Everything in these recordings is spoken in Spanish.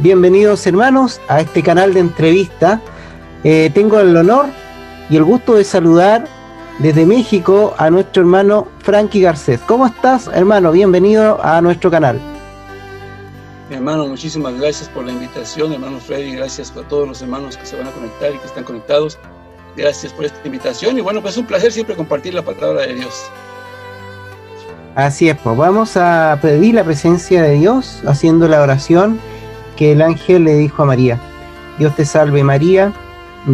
Bienvenidos hermanos a este canal de entrevista. Tengo el honor y el gusto de saludar desde México a nuestro hermano Frankie Garcés. ¿Cómo estás, hermano? Bienvenido a nuestro canal. Mi hermano, muchísimas gracias por la invitación, hermano Freddy. Gracias a todos los hermanos que se van a conectar y que están conectados. Gracias por esta invitación y bueno, pues es un placer siempre compartir la palabra de Dios. Así es, pues vamos a pedir la presencia de Dios haciendo la oración que el ángel le dijo a María. Dios te salve María,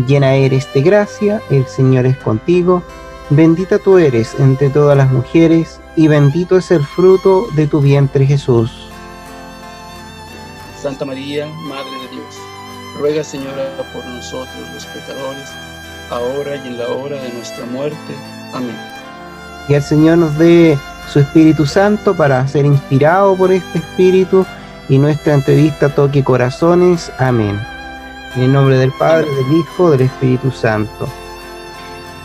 llena eres de gracia, el Señor es contigo, bendita tú eres entre todas las mujeres y bendito es el fruto de tu vientre Jesús. Santa María, Madre de Dios, ruega Señora por nosotros los pecadores, ahora y en la hora de nuestra muerte. Amén. Y el Señor nos dé su Espíritu Santo para ser inspirado por este Espíritu y nuestra entrevista toque corazones. Amén. En el nombre del Padre, del Hijo, del Espíritu Santo.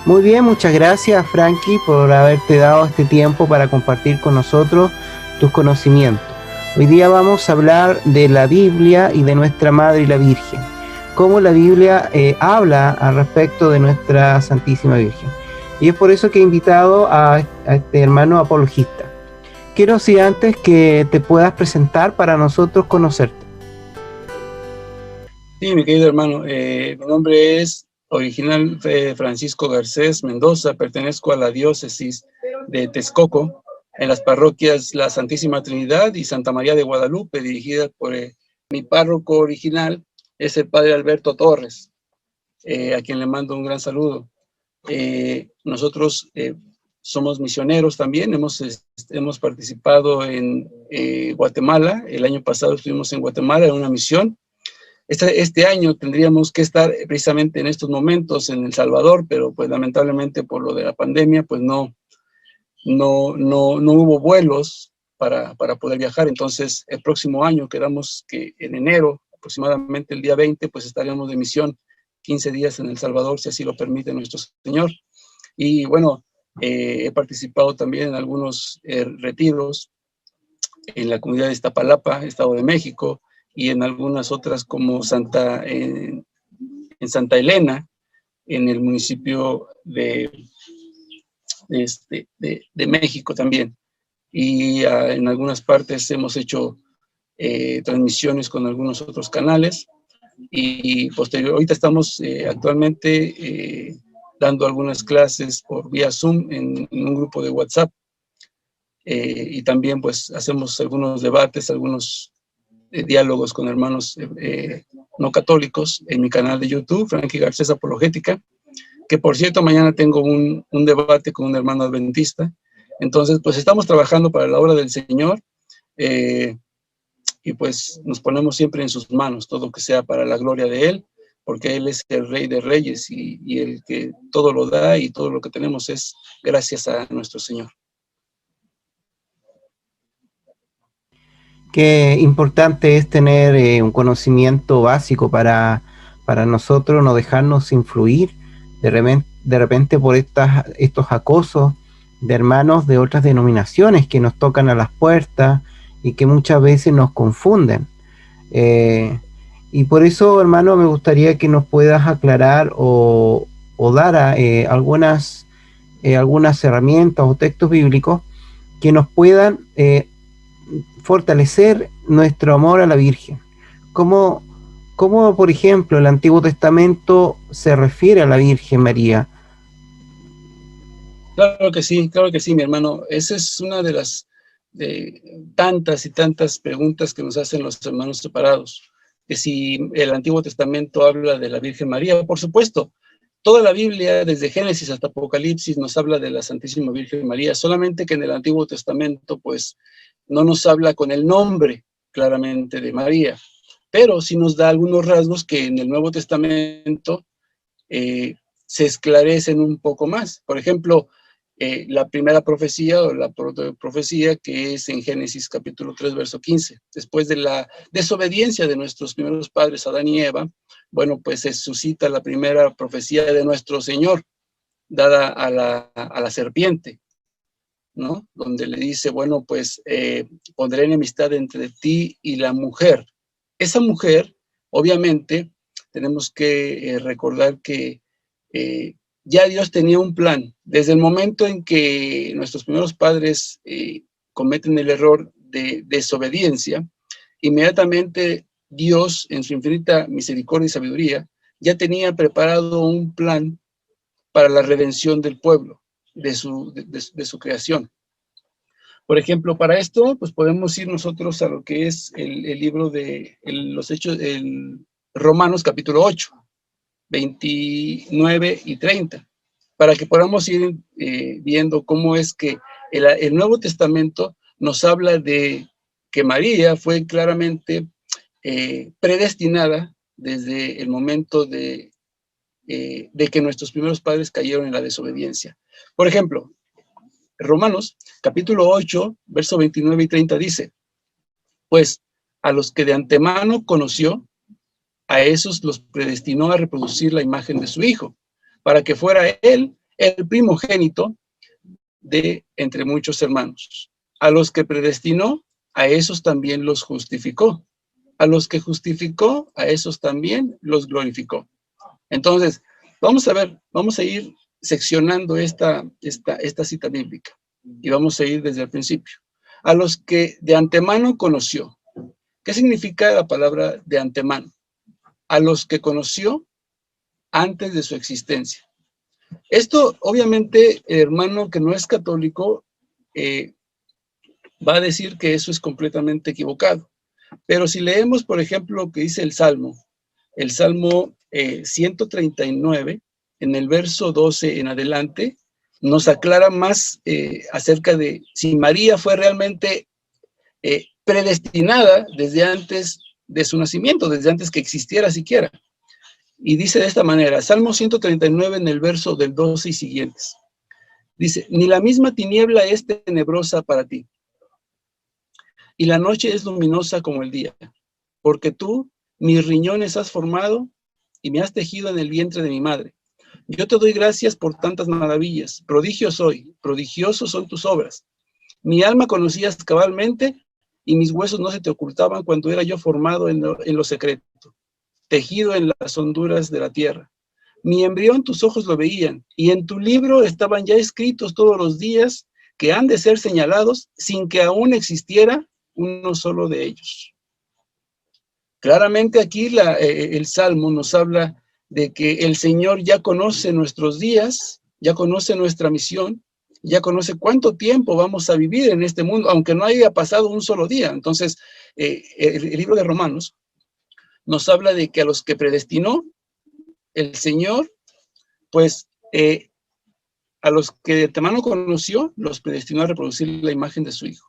Muy bien, muchas gracias Frankie por haberte dado este tiempo para compartir con nosotros tus conocimientos. Hoy día vamos a hablar de la Biblia y de nuestra Madre y la Virgen. Cómo la Biblia habla al respecto de nuestra Santísima Virgen. Y es por eso que he invitado a este hermano apologista. Quiero decir antes que te puedas presentar para nosotros conocerte. Sí, mi querido hermano, mi nombre es original Francisco Garcés Mendoza, pertenezco a la diócesis de Texcoco, en las parroquias La Santísima Trinidad y Santa María de Guadalupe, dirigidas por mi párroco original, es el padre Alberto Torres, a quien le mando un gran saludo. Nosotros somos misioneros también, hemos participado en Guatemala. El año pasado estuvimos en Guatemala en una misión. Este año tendríamos que estar precisamente en estos momentos en El Salvador, pero pues lamentablemente por lo de la pandemia pues no hubo vuelos para poder viajar. Entonces el próximo año quedamos que en enero, aproximadamente el día 20, pues estaremos de misión 15 días en El Salvador, si así lo permite nuestro Señor. Y bueno, he participado también en algunos retiros en la comunidad de Iztapalapa, Estado de México, y en algunas otras como en Santa Elena, en el municipio de México también. Y en algunas partes hemos hecho transmisiones con algunos otros canales. Y ahorita estamos actualmente dando algunas clases por vía Zoom en un grupo de WhatsApp. Y también pues hacemos algunos debates, algunos diálogos con hermanos no católicos en mi canal de YouTube, Frankie Garcés Apologética, que por cierto mañana tengo un debate con un hermano adventista. Entonces pues estamos trabajando para la obra del Señor, y pues nos ponemos siempre en sus manos, todo que sea para la gloria de Él, porque Él es el Rey de Reyes y el que todo lo da, y todo lo que tenemos es gracias a nuestro Señor. Qué importante es tener un conocimiento básico para nosotros no dejarnos influir de repente por estos acosos de hermanos de otras denominaciones que nos tocan a las puertas y que muchas veces nos confunden. Y por eso, hermano, me gustaría que nos puedas aclarar o dar algunas herramientas o textos bíblicos que nos puedan fortalecer nuestro amor a la Virgen. ¿Cómo, por ejemplo, el Antiguo Testamento se refiere a la Virgen María? Claro que sí, mi hermano. Esa es una de las tantas y tantas preguntas que nos hacen los hermanos separados. Que si el Antiguo Testamento habla de la Virgen María, por supuesto. Toda la Biblia, desde Génesis hasta Apocalipsis, nos habla de la Santísima Virgen María, solamente que en el Antiguo Testamento, pues, no nos habla con el nombre claramente de María, pero sí nos da algunos rasgos que en el Nuevo Testamento se esclarecen un poco más. Por ejemplo, la primera profecía o la profecía que es en Génesis capítulo 3, verso 15. Después de la desobediencia de nuestros primeros padres, Adán y Eva, bueno, pues se suscita la primera profecía de nuestro Señor, dada a la serpiente, ¿no? Donde le dice, bueno, pues pondré enemistad entre ti y la mujer, esa mujer, obviamente, tenemos que recordar que ya Dios tenía un plan. Desde el momento en que nuestros primeros padres cometen el error de desobediencia, inmediatamente Dios, en su infinita misericordia y sabiduría, ya tenía preparado un plan para la redención del pueblo, de su creación. Por ejemplo, para esto, pues podemos ir nosotros a lo que es el libro de los Hechos, el Romanos capítulo 8, 29 y 30, para que podamos ir viendo cómo es que el Nuevo Testamento nos habla de que María fue claramente predestinada desde el momento de que nuestros primeros padres cayeron en la desobediencia. Por ejemplo, Romanos, capítulo 8, verso 29 y 30 dice, pues a los que de antemano conoció, a esos los predestinó a reproducir la imagen de su Hijo, para que fuera él el primogénito de entre muchos hermanos. A los que predestinó, a esos también los justificó. A los que justificó, a esos también los glorificó. Entonces, vamos a ir seccionando esta cita bíblica y vamos a ir desde el principio. A los que de antemano conoció. ¿Qué significa la palabra de antemano? A los que conoció antes de su existencia. Esto, obviamente, el hermano que no es católico va a decir que eso es completamente equivocado. Pero si leemos, por ejemplo, lo que dice el Salmo 139, en el verso 12 en adelante, nos aclara más acerca de si María fue realmente predestinada desde antes de su nacimiento, desde antes que existiera siquiera. Y dice de esta manera, Salmo 139 en el verso del 12 y siguientes. Dice, ni la misma tiniebla es tenebrosa para ti, y la noche es luminosa como el día, porque tú mis riñones has formado y me has tejido en el vientre de mi madre. Yo te doy gracias por tantas maravillas. Prodigio soy, prodigiosos son tus obras. Mi alma conocías cabalmente y mis huesos no se te ocultaban cuando era yo formado en lo secreto, tejido en las honduras de la tierra. Mi embrión tus ojos lo veían y en tu libro estaban ya escritos todos los días que han de ser señalados sin que aún existiera uno solo de ellos. Claramente aquí el Salmo nos habla de que el Señor ya conoce nuestros días, ya conoce nuestra misión, ya conoce cuánto tiempo vamos a vivir en este mundo, aunque no haya pasado un solo día. Entonces, el libro de Romanos nos habla de que a los que predestinó el Señor, pues a los que de antemano conoció, los predestinó a reproducir la imagen de su Hijo.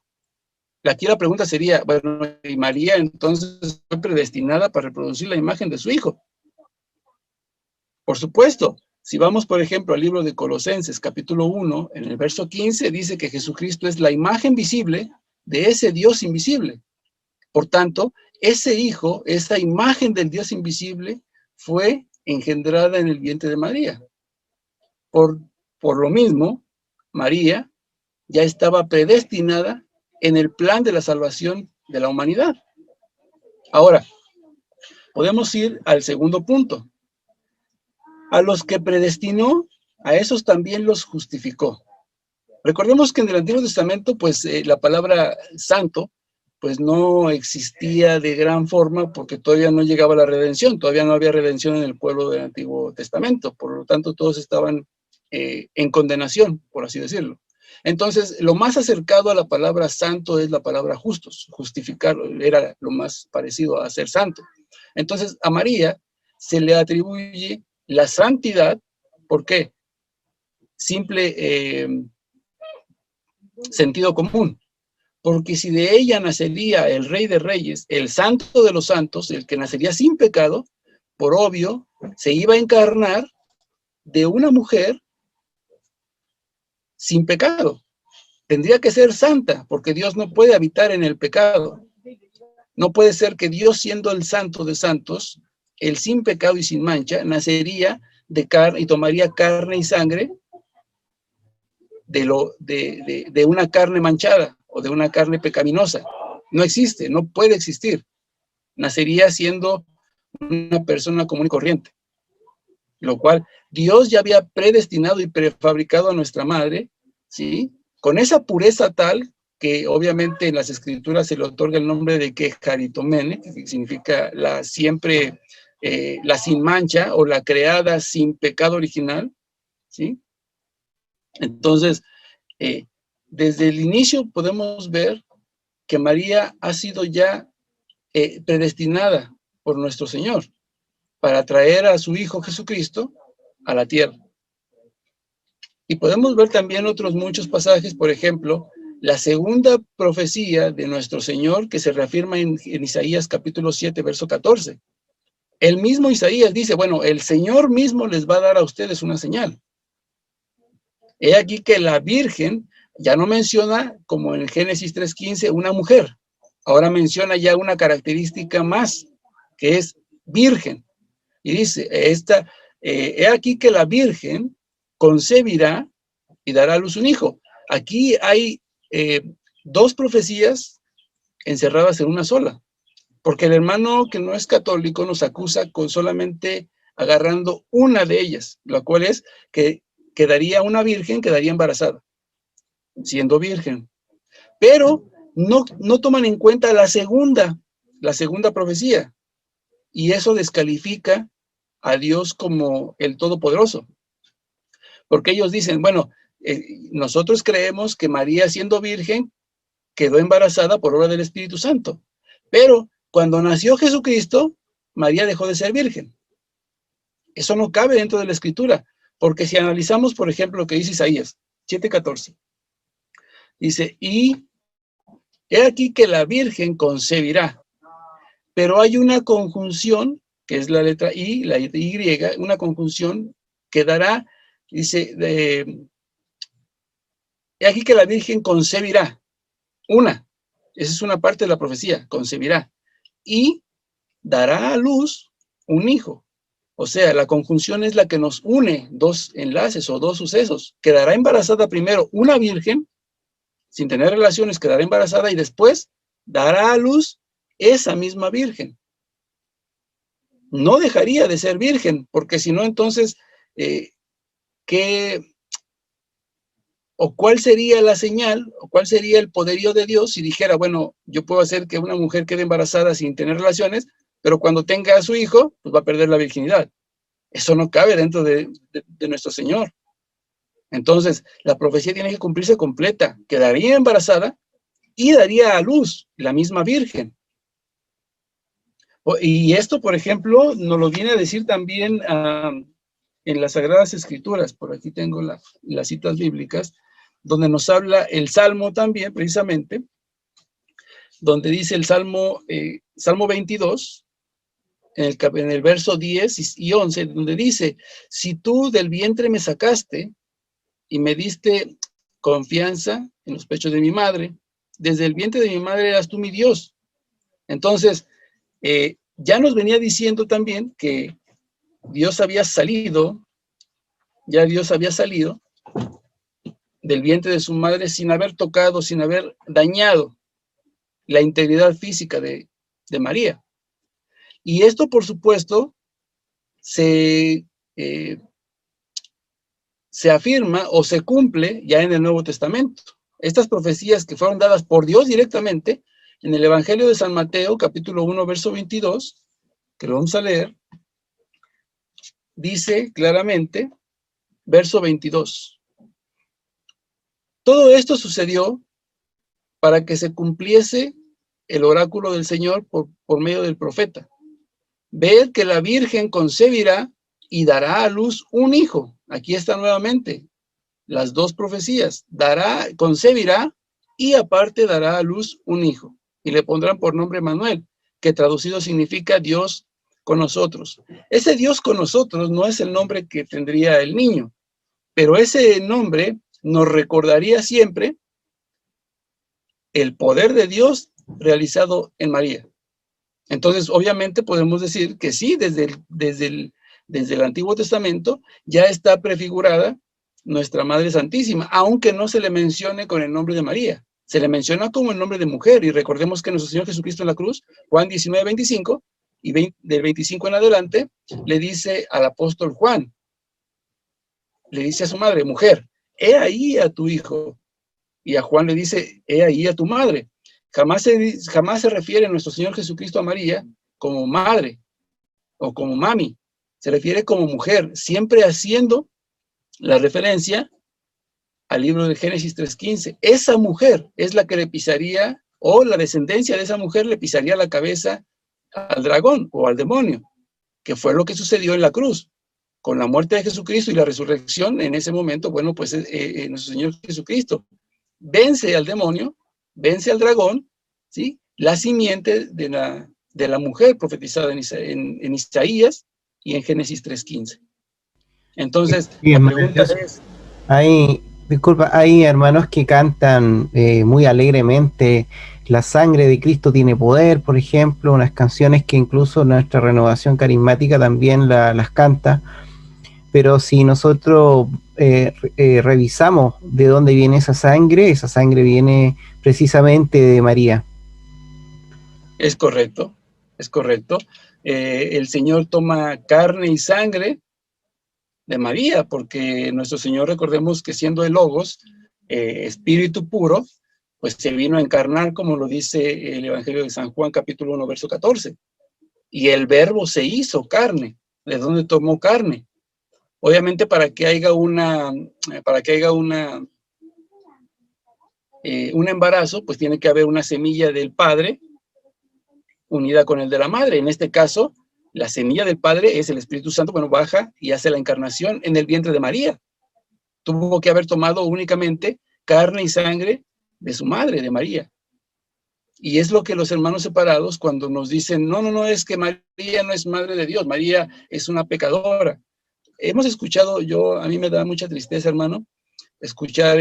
Aquí la pregunta sería, bueno, ¿y María entonces fue predestinada para reproducir la imagen de su Hijo? Por supuesto, si vamos, por ejemplo, al libro de Colosenses, capítulo 1, en el verso 15, dice que Jesucristo es la imagen visible de ese Dios invisible. Por tanto, ese Hijo, esa imagen del Dios invisible, fue engendrada en el vientre de María. Por lo mismo, María ya estaba predestinada en el plan de la salvación de la humanidad. Ahora, podemos ir al segundo punto. A los que predestinó, a esos también los justificó. Recordemos que en el Antiguo Testamento, pues la palabra santo, pues no existía de gran forma porque todavía no llegaba la redención, todavía no había redención en el pueblo del Antiguo Testamento, por lo tanto todos estaban en condenación, por así decirlo. Entonces, lo más acercado a la palabra santo es la palabra justos, justificar era lo más parecido a ser santo. Entonces, a María se le atribuye la santidad, ¿por qué? Simple sentido común. Porque si de ella nacería el Rey de Reyes, el Santo de los Santos, el que nacería sin pecado, por obvio, se iba a encarnar de una mujer sin pecado. Tendría que ser santa, porque Dios no puede habitar en el pecado. No puede ser que Dios, siendo el Santo de Santos, el sin pecado y sin mancha, nacería de carne y tomaría carne y sangre de una carne manchada o de una carne pecaminosa. No existe, no puede existir. nacería siendo una persona común y corriente, lo cual Dios ya había predestinado y prefabricado a nuestra madre, ¿sí? Con esa pureza tal que obviamente en las escrituras se le otorga el nombre de Quejaritomene, que significa la siempre, la sin mancha o la creada sin pecado original, ¿sí? Entonces, desde el inicio podemos ver que María ha sido ya predestinada por nuestro Señor para traer a su Hijo Jesucristo a la tierra. Y podemos ver también otros muchos pasajes, por ejemplo, la segunda profecía de nuestro Señor que se reafirma en Isaías capítulo 7, verso 14. El mismo Isaías dice, bueno, el Señor mismo les va a dar a ustedes una señal. He aquí que la Virgen ya no menciona, como en el Génesis 3:15, una mujer. Ahora menciona ya una característica más, que es virgen. Y dice, he aquí que la Virgen concebirá y dará a luz un hijo. Aquí hay dos profecías encerradas en una sola, porque el hermano que no es católico nos acusa con solamente agarrando una de ellas, la cual es que quedaría una virgen, quedaría embarazada, siendo virgen. Pero no toman en cuenta la segunda profecía, y eso descalifica a Dios como el Todopoderoso. Porque ellos dicen, bueno, nosotros creemos que María, siendo virgen, quedó embarazada por obra del Espíritu Santo. Pero cuando nació Jesucristo, María dejó de ser virgen. Eso no cabe dentro de la Escritura, porque si analizamos, por ejemplo, lo que dice Isaías 7:14, dice, y he aquí que la Virgen concebirá. Pero hay una conjunción, que es la letra I, la Y, una conjunción que dará, dice, he aquí que la Virgen concebirá. Esa es una parte de la profecía, concebirá. Y dará a luz un hijo. O sea, la conjunción es la que nos une dos enlaces o dos sucesos. Quedará embarazada primero una virgen, sin tener relaciones, quedará embarazada y después dará a luz esa misma virgen. No dejaría de ser virgen, porque si no, entonces, ¿cuál sería la señal, o cuál sería el poderío de Dios si dijera, bueno, yo puedo hacer que una mujer quede embarazada sin tener relaciones, pero cuando tenga a su hijo, pues va a perder la virginidad? Eso no cabe dentro de nuestro Señor. Entonces, la profecía tiene que cumplirse completa. Quedaría embarazada y daría a luz la misma virgen. Y esto, por ejemplo, nos lo viene a decir también en las Sagradas Escrituras. Por aquí tengo las citas bíblicas, donde nos habla el Salmo también, precisamente, donde dice el Salmo 22, en el verso 10 y 11, donde dice, si tú del vientre me sacaste y me diste confianza en los pechos de mi madre, desde el vientre de mi madre eras tú mi Dios. Entonces, ya nos venía diciendo también que Dios había salido del vientre de su madre sin haber tocado, sin haber dañado la integridad física de María. Y esto, por supuesto, se afirma o se cumple ya en el Nuevo Testamento. Estas profecías que fueron dadas por Dios directamente, en el Evangelio de San Mateo, capítulo 1, verso 22, que lo vamos a leer, dice claramente, verso 22, todo esto sucedió para que se cumpliese el oráculo del Señor por medio del profeta. Ver que la Virgen concebirá y dará a luz un hijo. Aquí está nuevamente las dos profecías. Concebirá y aparte dará a luz un hijo. Y le pondrán por nombre Manuel, que traducido significa Dios con nosotros. Ese Dios con nosotros no es el nombre que tendría el niño, pero ese nombre nos recordaría siempre el poder de Dios realizado en María. Entonces, obviamente podemos decir que sí, desde el Antiguo Testamento ya está prefigurada nuestra Madre Santísima, aunque no se le mencione con el nombre de María, se le menciona como el nombre de mujer, y recordemos que nuestro Señor Jesucristo en la cruz, Juan 19:25, y del 25 en adelante, le dice al apóstol Juan, le dice a su madre, mujer, he ahí a tu hijo, y a Juan le dice, he ahí a tu madre. Jamás se refiere nuestro Señor Jesucristo a María como madre, o como mami, se refiere como mujer, siempre haciendo la referencia al libro de Génesis 3:15. Esa mujer es la que le pisaría, o la descendencia de esa mujer le pisaría la cabeza al dragón o al demonio, que fue lo que sucedió en la cruz. Con la muerte de Jesucristo y la resurrección, en ese momento, bueno, pues nuestro Señor Jesucristo vence al demonio, vence al dragón, ¿sí? La simiente de la mujer profetizada en Isaías y en Génesis 3:15. Entonces, Sí, la pregunta es... Hay hermanos que cantan muy alegremente, la sangre de Cristo tiene poder, por ejemplo, unas canciones que incluso nuestra renovación carismática también las canta, pero si nosotros revisamos de dónde viene esa sangre viene precisamente de María. Es correcto, es correcto. El Señor toma carne y sangre de María, porque nuestro Señor, recordemos que siendo el Logos, espíritu puro, pues se vino a encarnar, como lo dice el Evangelio de San Juan, capítulo 1, verso 14. Y el Verbo se hizo carne. ¿De dónde tomó carne? Obviamente para que haya un embarazo, pues tiene que haber una semilla del Padre unida con el de la madre. En este caso, la semilla del Padre es el Espíritu Santo, bueno, baja y hace la encarnación en el vientre de María. Tuvo que haber tomado únicamente carne y sangre de su madre, de María. Y es lo que los hermanos separados, cuando nos dicen, no, es que María no es madre de Dios, María es una pecadora. Hemos escuchado, a mí me da mucha tristeza, hermano, escuchar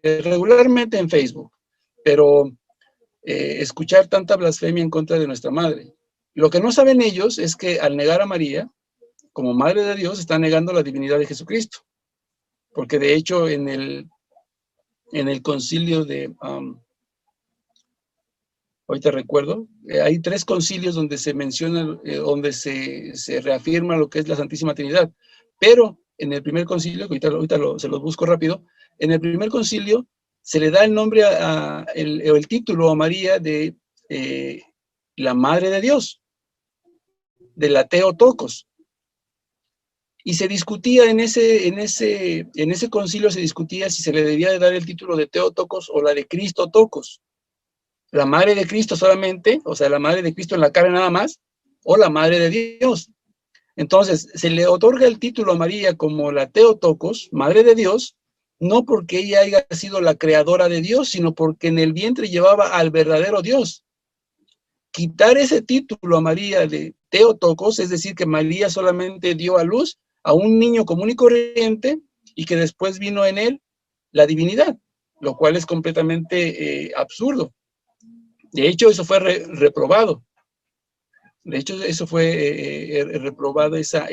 regularmente en Facebook, pero escuchar tanta blasfemia en contra de nuestra madre. Lo que no saben ellos es que al negar a María como madre de Dios, están negando la divinidad de Jesucristo. Porque de hecho en el concilio de, ahorita recuerdo, hay 3 concilios donde se menciona, donde se reafirma lo que es la Santísima Trinidad. Pero en el primer concilio, que ahorita se los busco rápido, en el primer concilio se le da el nombre el título a María de la Madre de Dios, de la Theotokos. Y se discutía en ese concilio, se discutía si se le debía de dar el título de Theotokos o la de Christotokos. La Madre de Cristo solamente, o sea, la Madre de Cristo en la carne nada más, o la Madre de Dios. Entonces, se le otorga el título a María como la Theotokos, Madre de Dios, no porque ella haya sido la creadora de Dios, sino porque en el vientre llevaba al verdadero Dios. Quitar ese título a María de Theotokos, es decir, que María solamente dio a luz a un niño común y corriente y que después vino en él la divinidad, lo cual es completamente absurdo. De hecho, eso fue reprobado. De hecho, eso fue reprobado, esa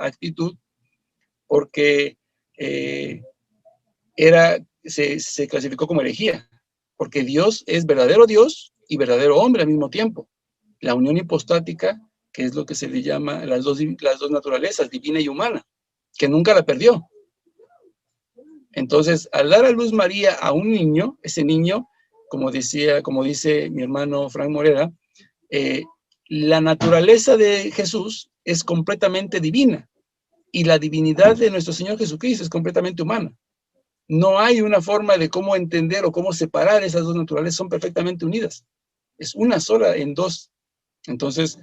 actitud, porque se clasificó como herejía, porque Dios es verdadero Dios y verdadero hombre al mismo tiempo. La unión hipostática, que es lo que se le llama las dos naturalezas, divina y humana, que nunca la perdió. Entonces, al dar a luz María a un niño, ese niño, como dice mi hermano Frank Morera, la naturaleza de Jesús es completamente divina y la divinidad de nuestro Señor Jesucristo es completamente humana. No hay una forma de cómo entender o cómo separar esas dos naturalezas, son perfectamente unidas. Es una sola en dos. Entonces,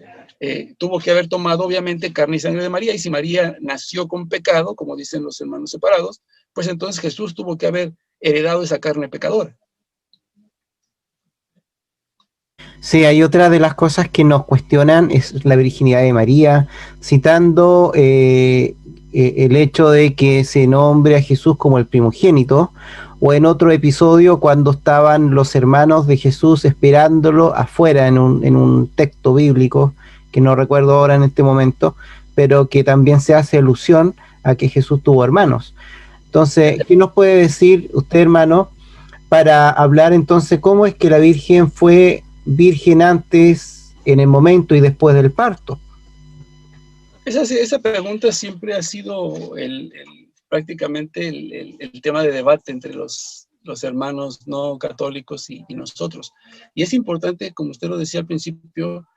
tuvo que haber tomado obviamente carne y sangre de María, y si María nació con pecado, como dicen los hermanos separados, pues entonces Jesús tuvo que haber heredado esa carne pecadora. Sí, hay otra de las cosas que nos cuestionan, es la virginidad de María, citando el hecho de que se nombre a Jesús como el primogénito, o en otro episodio cuando estaban los hermanos de Jesús esperándolo afuera en un texto bíblico, que no recuerdo ahora en este momento, pero que también se hace alusión a que Jesús tuvo hermanos. Entonces, ¿qué nos puede decir usted, hermano, para hablar entonces cómo es que la Virgen fue virgen antes, en el momento y después del parto? Esa pregunta siempre ha sido prácticamente el tema de debate entre los hermanos no católicos y nosotros. Y es importante, como usted lo decía al principio,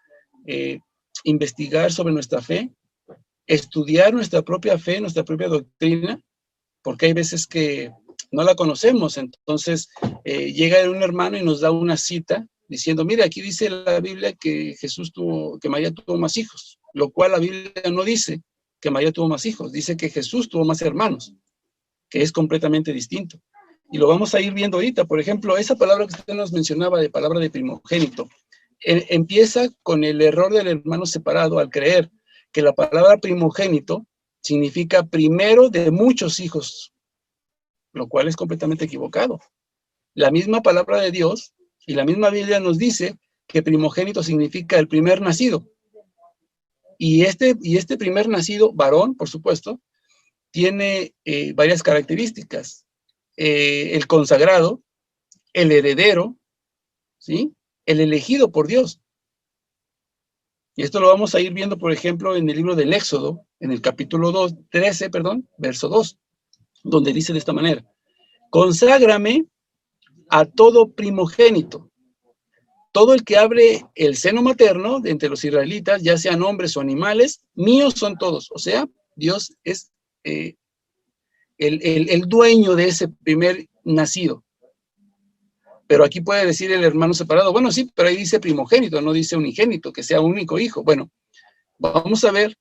investigar sobre nuestra fe, estudiar nuestra propia fe, nuestra propia doctrina, porque hay veces que no la conocemos. Entonces llega un hermano y nos da una cita diciendo, mira, aquí dice la Biblia que María tuvo más hijos, lo cual la Biblia no dice que María tuvo más hijos, dice que Jesús tuvo más hermanos, que es completamente distinto. Y lo vamos a ir viendo ahorita. Por ejemplo, esa palabra que usted nos mencionaba, de palabra de primogénito, empieza con el error del hermano separado al creer que la palabra primogénito significa primero de muchos hijos, lo cual es completamente equivocado. La misma palabra de Dios y la misma Biblia nos dice que primogénito significa el primer nacido. Y este primer nacido, varón, por supuesto, tiene varias características. El consagrado, el heredero, ¿sí? El elegido por Dios. Y esto lo vamos a ir viendo, por ejemplo, en el libro del Éxodo, en el capítulo 13, verso 2, donde dice de esta manera: conságrame a todo primogénito. Todo el que abre el seno materno de entre los israelitas, ya sean hombres o animales, míos son todos. O sea, Dios es el dueño de ese primer nacido. Pero aquí puede decir el hermano separado, bueno, sí, pero ahí dice primogénito, no dice unigénito, que sea único hijo. Bueno, vamos a ver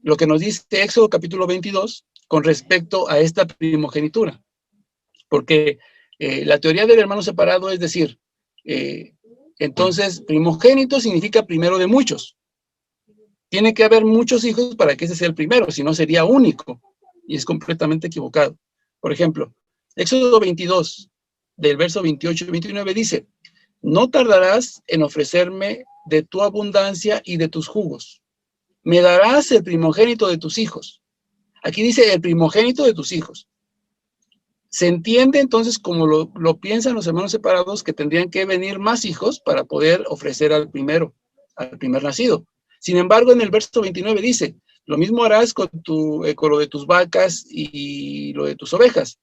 lo que nos dice Éxodo capítulo 22 con respecto a esta primogenitura. Porque la teoría del hermano separado es decir, entonces primogénito significa primero de muchos. Tiene que haber muchos hijos para que ese sea el primero, si no sería único. Y es completamente equivocado. Por ejemplo, Éxodo 22, del verso 28 y 29 dice: no tardarás en ofrecerme de tu abundancia y de tus jugos. Me darás el primogénito de tus hijos. Aquí dice el primogénito de tus hijos. Se entiende entonces, como lo piensan los hermanos separados, que tendrían que venir más hijos para poder ofrecer al primer nacido. Sin embargo, en el verso 29 dice: lo mismo harás con lo de tus vacas y lo de tus ovejas.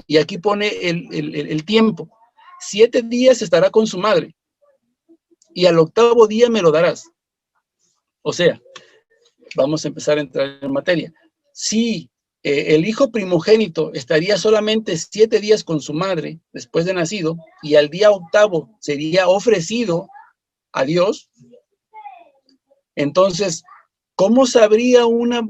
Y aquí pone el tiempo. 7 días estará con su madre, y al 8º día me lo darás. O sea, vamos a empezar a entrar en materia. Si el hijo primogénito estaría solamente 7 días con su madre después de nacido, y al día 8º sería ofrecido a Dios, entonces, ¿cómo sabría una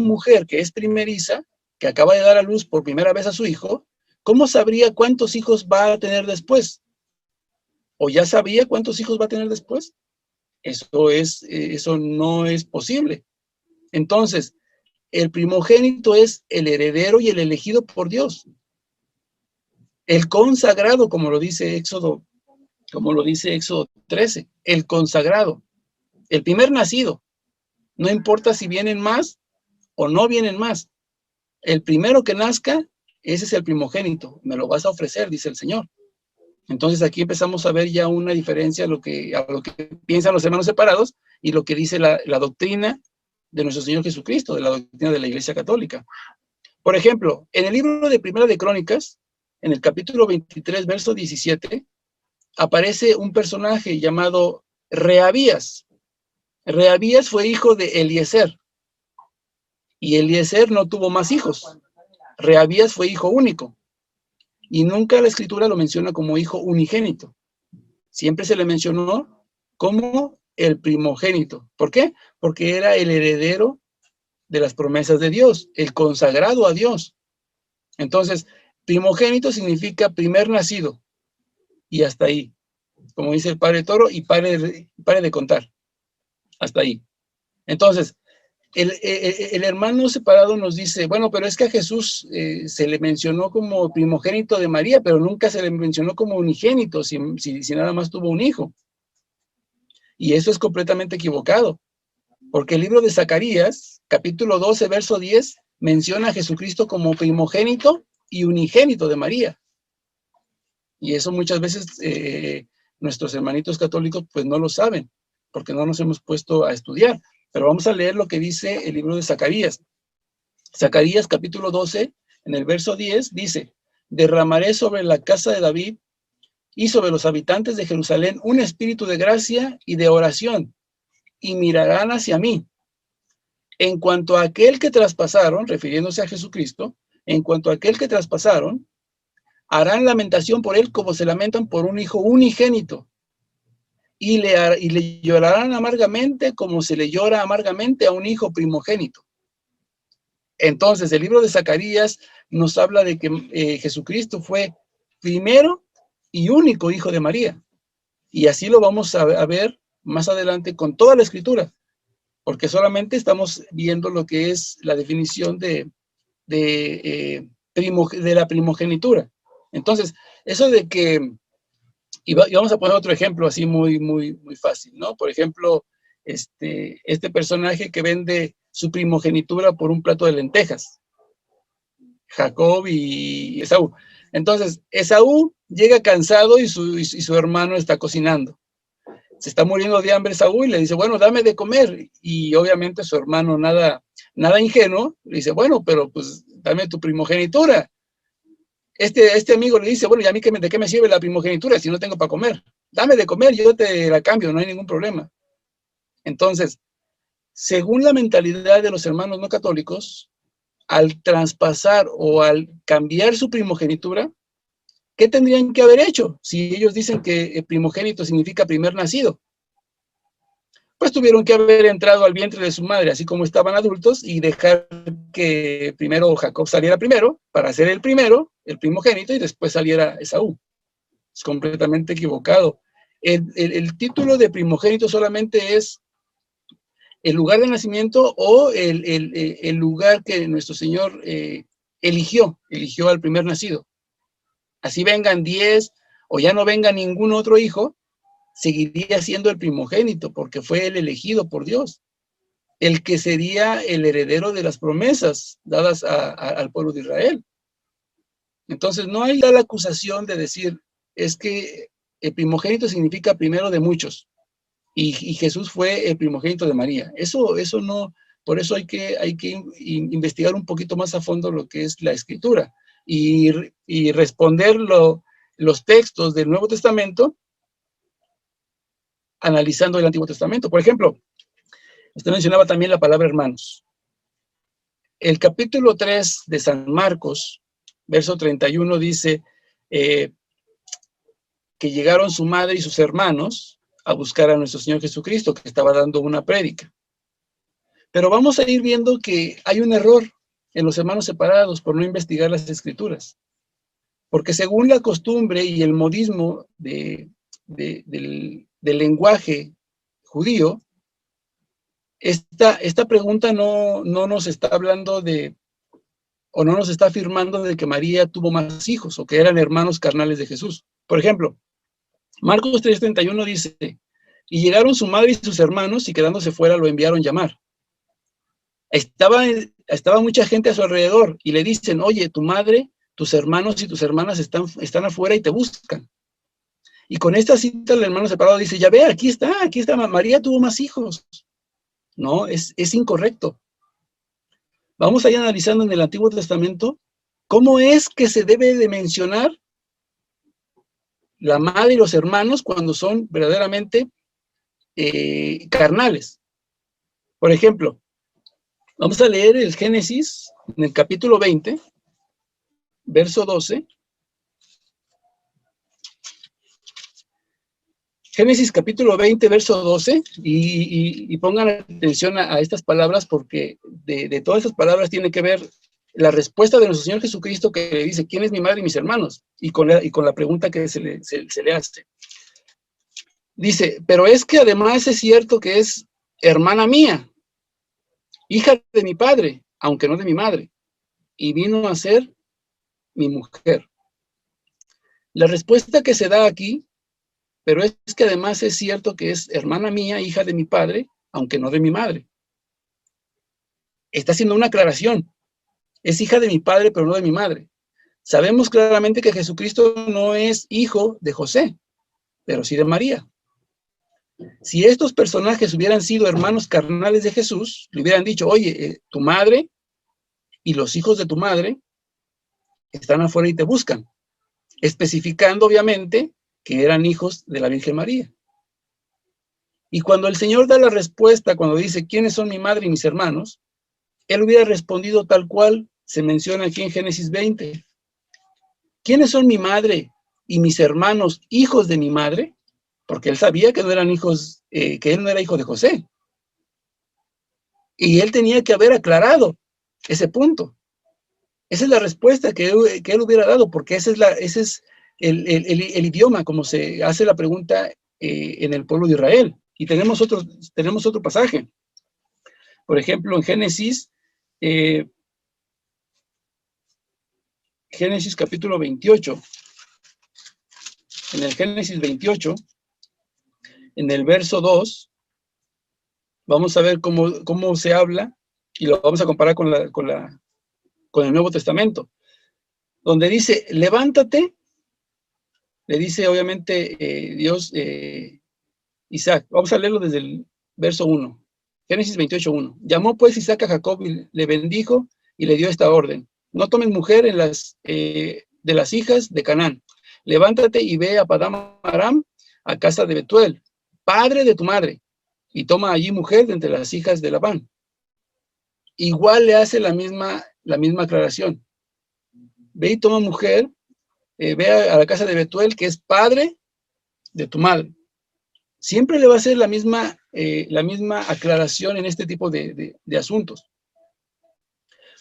mujer que es primeriza, que acaba de dar a luz por primera vez a su hijo, cómo sabría cuántos hijos va a tener después? ¿O ya sabía cuántos hijos va a tener después? Eso no es posible. Entonces, el primogénito es el heredero y el elegido por Dios. El consagrado, como lo dice Éxodo 13, el consagrado, el primer nacido. No importa si vienen más o no vienen más. El primero que nazca, ese es el primogénito. Me lo vas a ofrecer, dice el Señor. Entonces aquí empezamos a ver ya una diferencia a lo que piensan los hermanos separados y lo que dice la doctrina de nuestro Señor Jesucristo, de la doctrina de la Iglesia Católica. Por ejemplo, en el libro de Primera de Crónicas, en el capítulo 23, verso 17, aparece un personaje llamado Rehabías. Rehabías fue hijo de Eliezer, y Eliezer no tuvo más hijos. Rehabías fue hijo único, y nunca la Escritura lo menciona como hijo unigénito. Siempre se le mencionó como el primogénito. ¿Por qué? Porque era el heredero de las promesas de Dios, el consagrado a Dios. Entonces, primogénito significa primer nacido, y hasta ahí. Como dice el Padre Toro, y pare de contar. Hasta ahí. Entonces, el hermano separado nos dice, bueno, pero es que a Jesús se le mencionó como primogénito de María, pero nunca se le mencionó como unigénito, si nada más tuvo un hijo. Y eso es completamente equivocado, porque el libro de Zacarías, capítulo 12, verso 10, menciona a Jesucristo como primogénito y unigénito de María. Y eso muchas veces nuestros hermanitos católicos pues no lo saben, porque no nos hemos puesto a estudiar. Pero vamos a leer lo que dice el libro de Zacarías. Zacarías capítulo 12, en el verso 10, dice: derramaré sobre la casa de David y sobre los habitantes de Jerusalén un espíritu de gracia y de oración, y mirarán hacia mí. En cuanto a aquel que traspasaron, refiriéndose a Jesucristo, en cuanto a aquel que traspasaron, harán lamentación por él como se lamentan por un hijo unigénito, y le llorarán amargamente como se le llora amargamente a un hijo primogénito. Entonces, el libro de Zacarías nos habla de que Jesucristo fue primero y único hijo de María. Y así lo vamos a ver más adelante con toda la escritura, porque solamente estamos viendo lo que es la definición de la primogenitura. Entonces, eso de que, y vamos a poner otro ejemplo así muy fácil, ¿no? Por ejemplo, este personaje que vende su primogenitura por un plato de lentejas, Jacob y Esaú. Entonces, Esaú llega cansado y su hermano está cocinando. Se está muriendo de hambre Esaú y le dice, bueno, dame de comer. Y obviamente su hermano, nada ingenuo, le dice, bueno, pero pues dame tu primogenitura. Este amigo le dice, bueno, ¿y a mí de qué me sirve la primogenitura si no tengo para comer? Dame de comer, yo te la cambio, no hay ningún problema. Entonces, según la mentalidad de los hermanos no católicos, al traspasar o al cambiar su primogenitura, ¿qué tendrían que haber hecho? Si ellos dicen que primogénito significa primer nacido, pues tuvieron que haber entrado al vientre de su madre, así como estaban adultos, y dejar que primero Jacob saliera primero, para ser el primero, el primogénito, y después saliera Esaú. Es completamente equivocado. El título de primogénito solamente es el lugar de nacimiento o el lugar que nuestro Señor eligió al primer nacido. Así vengan 10 o ya no venga ningún otro hijo, seguiría siendo el primogénito porque fue el elegido por Dios, el que sería el heredero de las promesas dadas al pueblo de Israel. Entonces no hay la acusación de decir, es que el primogénito significa primero de muchos y Jesús fue el primogénito de María. Eso no, por eso hay que investigar un poquito más a fondo lo que es la escritura y responder los textos del Nuevo Testamento analizando el Antiguo Testamento. Por ejemplo, usted mencionaba también la palabra hermanos. El capítulo 3 de San Marcos, verso 31, dice que llegaron su madre y sus hermanos a buscar a nuestro Señor Jesucristo, que estaba dando una prédica. Pero vamos a ir viendo que hay un error en los hermanos separados por no investigar las Escrituras. Porque según la costumbre y el modismo del lenguaje judío, esta pregunta no nos está hablando o no nos está afirmando de que María tuvo más hijos o que eran hermanos carnales de Jesús. Por ejemplo, Marcos 3:31 dice, y llegaron su madre y sus hermanos y quedándose fuera lo enviaron llamar. Estaba mucha gente a su alrededor y le dicen, oye, tu madre, tus hermanos y tus hermanas están afuera y te buscan. Y con esta cita el hermano separado dice, ya ve, aquí está, María tuvo más hijos. No, es incorrecto. Vamos a ir analizando en el Antiguo Testamento cómo es que se debe de mencionar la madre y los hermanos cuando son verdaderamente carnales. Por ejemplo, vamos a leer el Génesis en el capítulo 20, verso 12. Génesis capítulo 20, verso 12, y pongan atención a estas palabras porque de todas esas palabras tiene que ver la respuesta de nuestro Señor Jesucristo que le dice, ¿quién es mi madre y mis hermanos? Y con la pregunta que se le hace. Dice, pero es que además es cierto que es hermana mía, hija de mi padre, aunque no de mi madre, y vino a ser mi mujer. La respuesta que se da aquí, pero es que además es cierto que es hermana mía, hija de mi padre, aunque no de mi madre. Está haciendo una aclaración. Es hija de mi padre, pero no de mi madre. Sabemos claramente que Jesucristo no es hijo de José, pero sí de María. Si estos personajes hubieran sido hermanos carnales de Jesús, le hubieran dicho, oye, tu madre y los hijos de tu madre están afuera y te buscan, especificando obviamente que eran hijos de la Virgen María. Y cuando el Señor da la respuesta, cuando dice, ¿quiénes son mi madre y mis hermanos?, Él hubiera respondido tal cual se menciona aquí en Génesis 20. ¿Quiénes son mi madre y mis hermanos, hijos de mi madre? Porque Él sabía que no eran hijos, que Él no era hijo de José. Y Él tenía que haber aclarado ese punto. Esa es la respuesta que Él hubiera dado, porque ese es el idioma, como se hace la pregunta en el pueblo de Israel. Y tenemos otro pasaje. Por ejemplo, en Génesis capítulo 28. En el Génesis 28, en el verso 2, vamos a ver cómo se habla, y lo vamos a comparar con el Nuevo Testamento, donde dice, levántate, le dice obviamente Dios, Isaac. Vamos a leerlo desde el verso 1. Génesis 28, 1. Llamó pues Isaac a Jacob y le bendijo y le dio esta orden. No tomes mujer de las hijas de Canaán. Levántate y ve a Padán Aram, a casa de Betuel, padre de tu madre, y toma allí mujer de entre las hijas de Labán. Igual le hace la misma aclaración. Ve y toma mujer, ve a la casa de Betuel, que es padre de tu madre. Siempre le va a hacer la misma aclaración en este tipo de asuntos.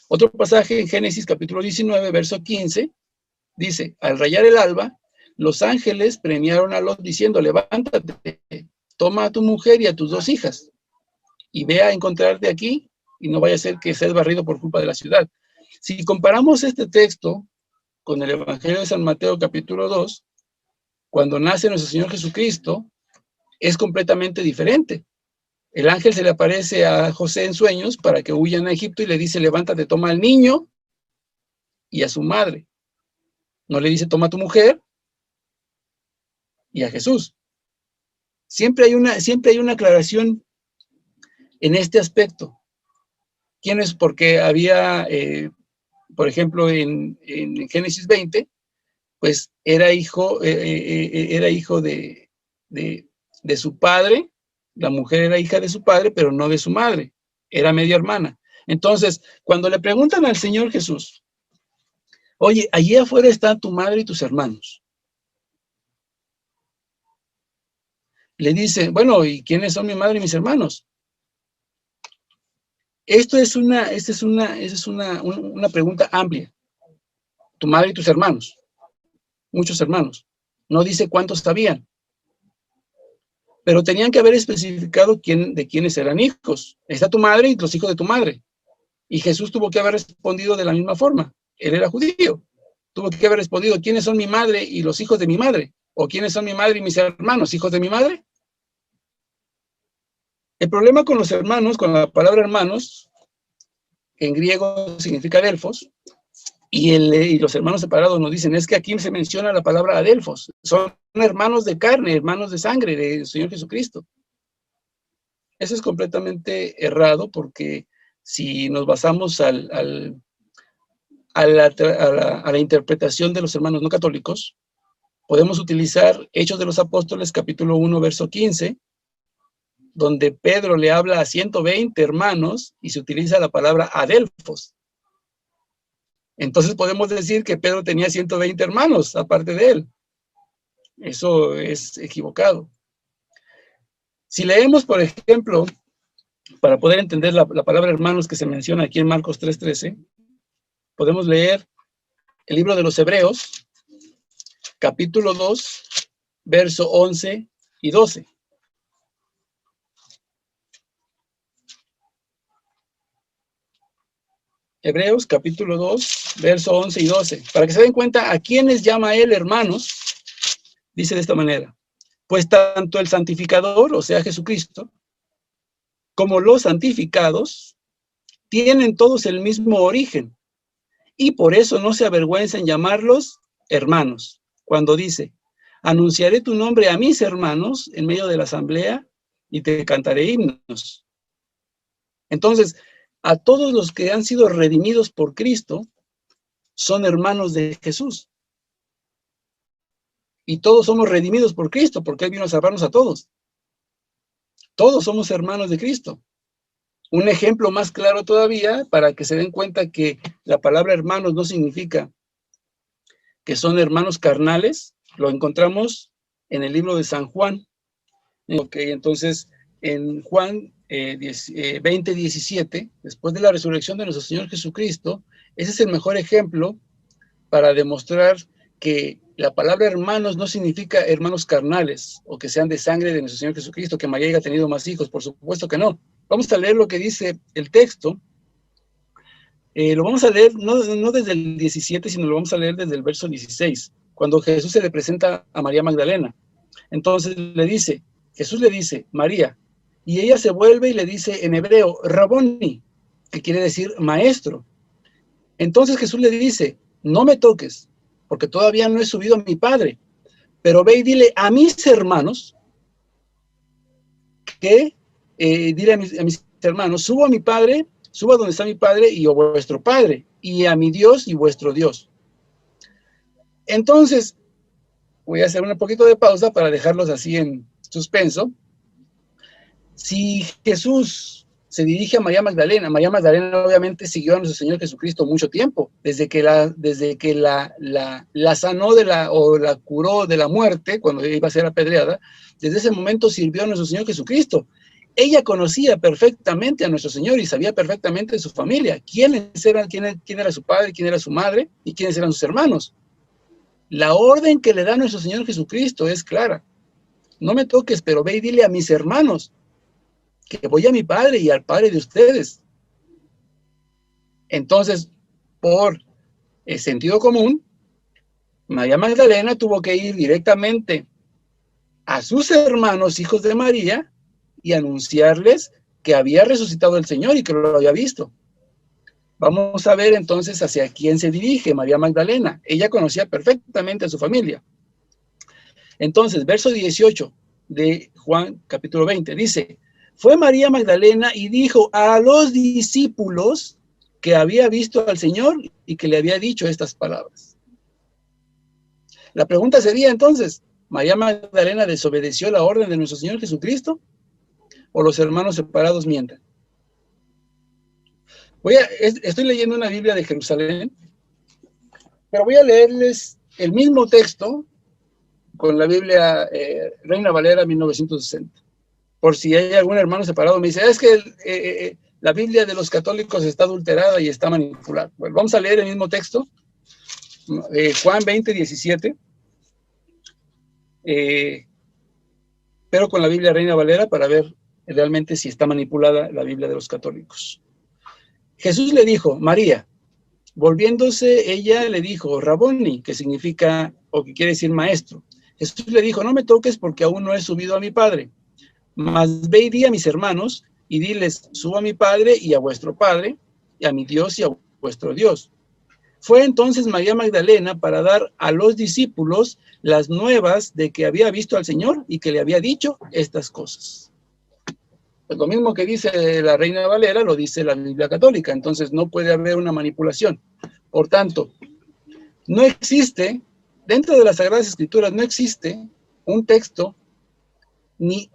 Otro pasaje en Génesis capítulo 19, verso 15, dice, al rayar el alba, los ángeles premiaron a Lot diciendo, levántate, toma a tu mujer y a tus 2 hijas, y ve a encontrarte aquí, y no vaya a ser que seas barrido por culpa de la ciudad. Si comparamos este texto con el Evangelio de San Mateo capítulo 2, cuando nace nuestro Señor Jesucristo, es completamente diferente. El ángel se le aparece a José en sueños para que huyan a Egipto y le dice, levántate, toma al niño y a su madre. No le dice, toma a tu mujer y a Jesús. Siempre hay una aclaración en este aspecto. ¿Quién es? Porque había, por ejemplo, en Génesis 20, pues era hijo de su padre. La mujer era hija de su padre, pero no de su madre. Era media hermana. Entonces, cuando le preguntan al Señor Jesús, oye, allí afuera están tu madre y tus hermanos. Le dice, bueno, ¿y quiénes son mi madre y mis hermanos? Esta es una pregunta amplia. Tu madre y tus hermanos. Muchos hermanos. No dice cuántos habían. Pero tenían que haber especificado de quiénes eran hijos. Está tu madre y los hijos de tu madre. Y Jesús tuvo que haber respondido de la misma forma. Él era judío. Tuvo que haber respondido, ¿quiénes son mi madre y los hijos de mi madre? ¿O quiénes son mi madre y mis hermanos, hijos de mi madre? El problema con los hermanos, con la palabra hermanos, que en griego significa adelfos, y los hermanos separados nos dicen, es que aquí se menciona la palabra adelfos. Son hermanos de carne, hermanos de sangre del Señor Jesucristo. Eso es completamente errado, porque si nos basamos a la interpretación de los hermanos no católicos, podemos utilizar Hechos de los Apóstoles, capítulo 1, verso 15, donde Pedro le habla a 120 hermanos y se utiliza la palabra adelfos. Entonces podemos decir que Pedro tenía 120 hermanos, aparte de él. Eso es equivocado. Si leemos, por ejemplo, para poder entender la palabra hermanos que se menciona aquí en Marcos 3:13, podemos leer el libro de los Hebreos, capítulo 2, verso 11 y 12. Hebreos, capítulo 2, verso 11 y 12. Para que se den cuenta a quiénes llama él hermanos, dice de esta manera. Pues tanto el santificador, o sea Jesucristo, como los santificados, tienen todos el mismo origen, y por eso no se avergüenza en llamarlos hermanos. Cuando dice, anunciaré tu nombre a mis hermanos en medio de la asamblea y te cantaré himnos. Entonces, a todos los que han sido redimidos por Cristo son hermanos de Jesús. Y todos somos redimidos por Cristo, porque Él vino a salvarnos a todos. Todos somos hermanos de Cristo. Un ejemplo más claro todavía, para que se den cuenta que la palabra hermanos no significa que son hermanos carnales, lo encontramos en el libro de San Juan. Ok, entonces en Juan 20:17, después de la resurrección de nuestro Señor Jesucristo, ese es el mejor ejemplo para demostrar que la palabra hermanos no significa hermanos carnales o que sean de sangre de nuestro Señor Jesucristo, que María haya tenido más hijos, por supuesto que no. Vamos a leer lo que dice el texto. Lo vamos a leer no desde el 17, sino lo vamos a leer desde el verso 16, cuando Jesús se le presenta a María Magdalena. Entonces Jesús le dice, María, y ella se vuelve y le dice en hebreo, Raboni, que quiere decir maestro. Entonces Jesús le dice, no me toques, porque todavía no he subido a mi Padre, pero ve y dile a mis hermanos, dile a mis hermanos, subo a mi Padre, subo a donde está mi Padre y a vuestro Padre, y a mi Dios y vuestro Dios. Entonces, voy a hacer un poquito de pausa para dejarlos así en suspenso. Si Jesús se dirige a María Magdalena obviamente siguió a nuestro Señor Jesucristo mucho tiempo, desde que la sanó o la curó de la muerte, cuando iba a ser apedreada, desde ese momento sirvió a nuestro Señor Jesucristo. Ella conocía perfectamente a nuestro Señor y sabía perfectamente de su familia, quién era su padre, quién era su madre y quiénes eran sus hermanos. La orden que le da nuestro Señor Jesucristo es clara. No me toques, pero ve y dile a mis hermanos que voy a mi Padre y al Padre de ustedes. Entonces, por el sentido común, María Magdalena tuvo que ir directamente a sus hermanos, hijos de María, y anunciarles que había resucitado el Señor y que lo había visto. Vamos a ver entonces hacia quién se dirige María Magdalena. Ella conocía perfectamente a su familia. Entonces, verso 18 de Juan capítulo 20, dice, fue María Magdalena y dijo a los discípulos que había visto al Señor y que le había dicho estas palabras. La pregunta sería entonces, ¿María Magdalena desobedeció la orden de nuestro Señor Jesucristo? ¿O los hermanos separados mienten? Estoy leyendo una Biblia de Jerusalén, pero voy a leerles el mismo texto con la Biblia Reina Valera 1960. Por si hay algún hermano separado, me dice, es que la Biblia de los católicos está adulterada y está manipulada. Bueno, vamos a leer el mismo texto, Juan 20:17, pero con la Biblia Reina Valera para ver realmente si está manipulada la Biblia de los católicos. Jesús le dijo, María. Volviéndose, ella le dijo, Raboni, que significa, o que quiere decir maestro. Jesús le dijo, no me toques porque aún no he subido a mi Padre. Mas ve y di a mis hermanos, y diles, subo a mi Padre y a vuestro Padre, y a mi Dios y a vuestro Dios. Fue entonces María Magdalena para dar a los discípulos las nuevas de que había visto al Señor y que le había dicho estas cosas. Pues lo mismo que dice la Reina Valera, lo dice la Biblia católica, entonces no puede haber una manipulación. Por tanto, no existe, dentro de las Sagradas Escrituras, no existe un texto ni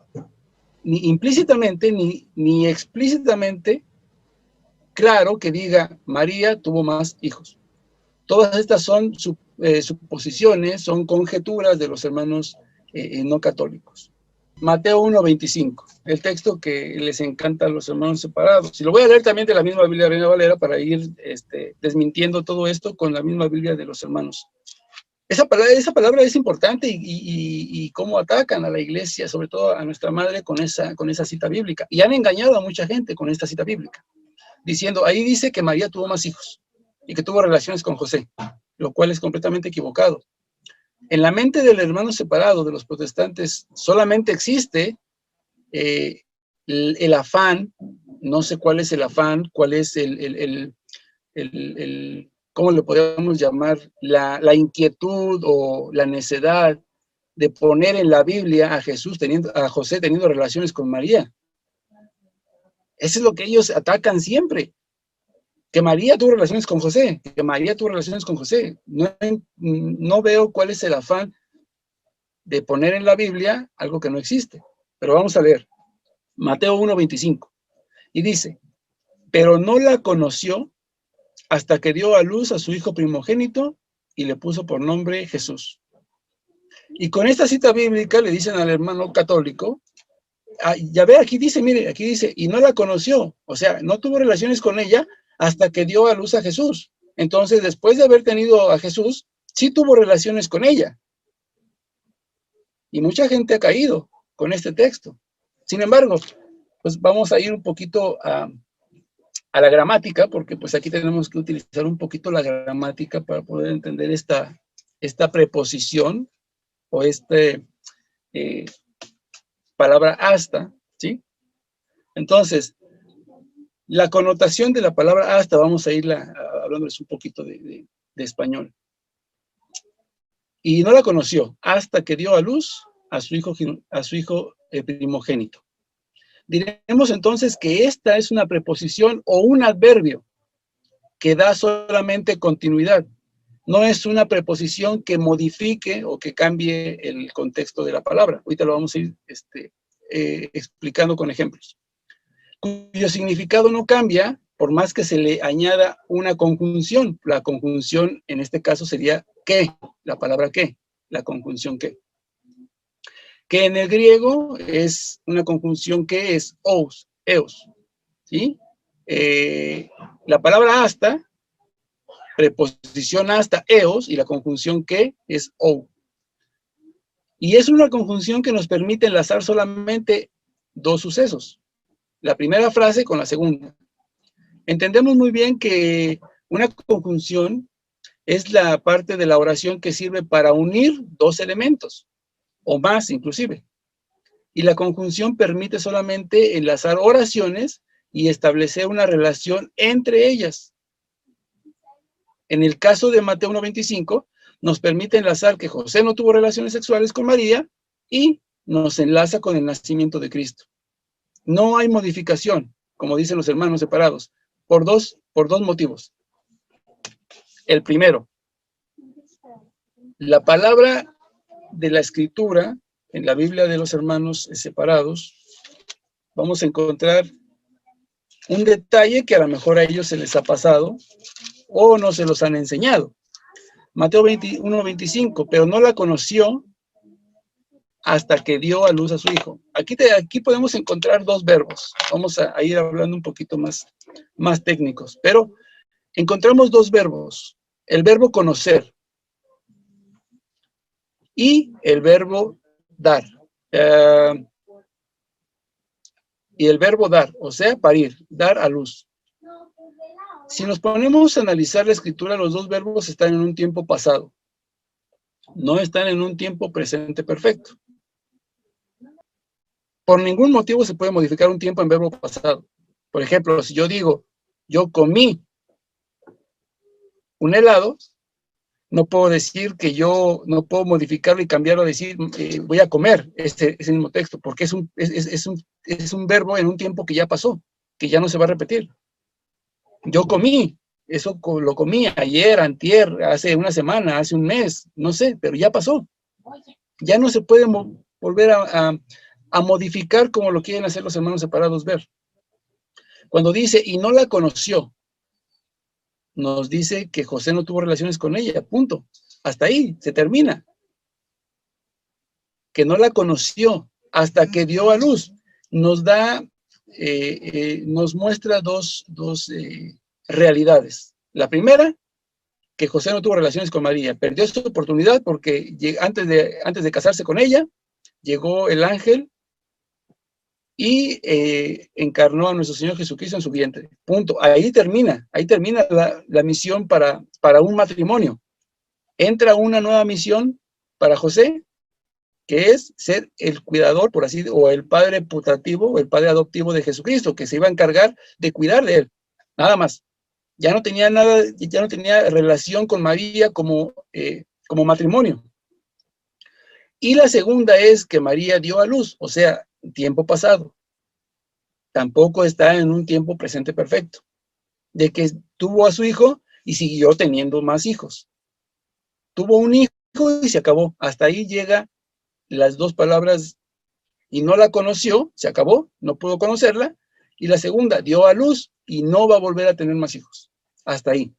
implícitamente ni explícitamente claro que diga María tuvo más hijos. Todas estas son suposiciones, son conjeturas de los hermanos no católicos. Mateo 1:25, el texto que les encanta a los hermanos separados. Y lo voy a leer también de la misma Biblia Reina Valera para ir desmintiendo todo esto con la misma Biblia de los hermanos. Esa palabra es importante y cómo atacan a la iglesia, sobre todo a nuestra madre, con esa cita bíblica. Y han engañado a mucha gente con esta cita bíblica, diciendo, ahí dice que María tuvo más hijos y que tuvo relaciones con José, lo cual es completamente equivocado. En la mente del hermano separado de los protestantes solamente existe el afán, no sé cuál es el afán, cuál es ¿cómo le podemos llamar? La inquietud o la necedad de poner en la Biblia a José teniendo relaciones con María. Eso es lo que ellos atacan siempre. Que María tuvo relaciones con José, que María tuvo relaciones con José. No veo cuál es el afán de poner en la Biblia algo que no existe. Pero vamos a leer. Mateo 1:25. Y dice, pero no la conoció hasta que dio a luz a su hijo primogénito y le puso por nombre Jesús. Y con esta cita bíblica le dicen al hermano católico, ya ve, aquí dice, mire, aquí dice, y no la conoció, o sea, no tuvo relaciones con ella hasta que dio a luz a Jesús. Entonces, después de haber tenido a Jesús, sí tuvo relaciones con ella. Y mucha gente ha caído con este texto. Sin embargo, pues vamos a ir un poquito a la gramática, porque pues aquí tenemos que utilizar un poquito la gramática para poder entender esta preposición o palabra hasta, ¿sí? Entonces, la connotación de la palabra hasta, vamos a irla hablándoles un poquito de español. Y no la conoció hasta que dio a luz a su hijo primogénito. Diremos entonces que esta es una preposición o un adverbio que da solamente continuidad. No es una preposición que modifique o que cambie el contexto de la palabra. Ahorita lo vamos a ir explicando con ejemplos. Cuyo significado no cambia por más que se le añada una conjunción. La conjunción en este caso sería que, la palabra que, la conjunción que en el griego es una conjunción que es eos, ¿sí? La palabra hasta, preposición hasta, eos, y la conjunción que es ou. Y es una conjunción que nos permite enlazar solamente dos sucesos. La primera frase con la segunda. Entendemos muy bien que una conjunción es la parte de la oración que sirve para unir dos elementos, o más inclusive. Y la conjunción permite solamente enlazar oraciones y establecer una relación entre ellas. En el caso de Mateo 1:25, nos permite enlazar que José no tuvo relaciones sexuales con María y nos enlaza con el nacimiento de Cristo. No hay modificación, como dicen los hermanos separados, por dos motivos. El primero, la palabra de la Escritura, en la Biblia de los hermanos separados, vamos a encontrar un detalle que a lo mejor a ellos se les ha pasado o no se los han enseñado. Mateo 1:25, pero no la conoció hasta que dio a luz a su hijo. Aquí podemos encontrar dos verbos. Vamos a ir hablando un poquito más técnicos, pero encontramos dos verbos. El verbo conocer y el verbo dar. Y el verbo dar, o sea, parir, dar a luz. Si nos ponemos a analizar la escritura, los dos verbos están en un tiempo pasado. No están en un tiempo presente perfecto. Por ningún motivo se puede modificar un tiempo en verbo pasado. Por ejemplo, si yo digo, yo comí un helado, no puedo decir que yo no puedo modificarlo y cambiarlo a decir voy a comer ese mismo texto, porque es un verbo en un tiempo que ya pasó, que ya no se va a repetir. Yo comí, eso lo comí ayer, antier, hace una semana, hace un mes, no sé, pero ya pasó. Ya no se puede volver a modificar como lo quieren hacer los hermanos separados ver. Cuando dice, y no la conoció, nos dice que José no tuvo relaciones con ella, punto. Hasta ahí, se termina. Que no la conoció hasta que dio a luz. Nos da, nos muestra dos realidades. La primera, que José no tuvo relaciones con María. Perdió esta oportunidad porque antes de casarse con ella, llegó el ángel y encarnó a nuestro Señor Jesucristo en su vientre. Punto. Ahí termina la misión para un matrimonio. Entra una nueva misión para José, que es ser el cuidador, por así decirlo, o el padre putativo, o el padre adoptivo de Jesucristo, que se iba a encargar de cuidar de él. Nada más. Ya no tenía nada, ya no tenía relación con María como matrimonio. Y la segunda es que María dio a luz, o sea, tiempo pasado. Tampoco está en un tiempo presente perfecto, de que tuvo a su hijo y siguió teniendo más hijos. Tuvo un hijo y se acabó. Hasta ahí llega las dos palabras, y no la conoció, se acabó, no pudo conocerla. Y la segunda, dio a luz y no va a volver a tener más hijos. Hasta ahí.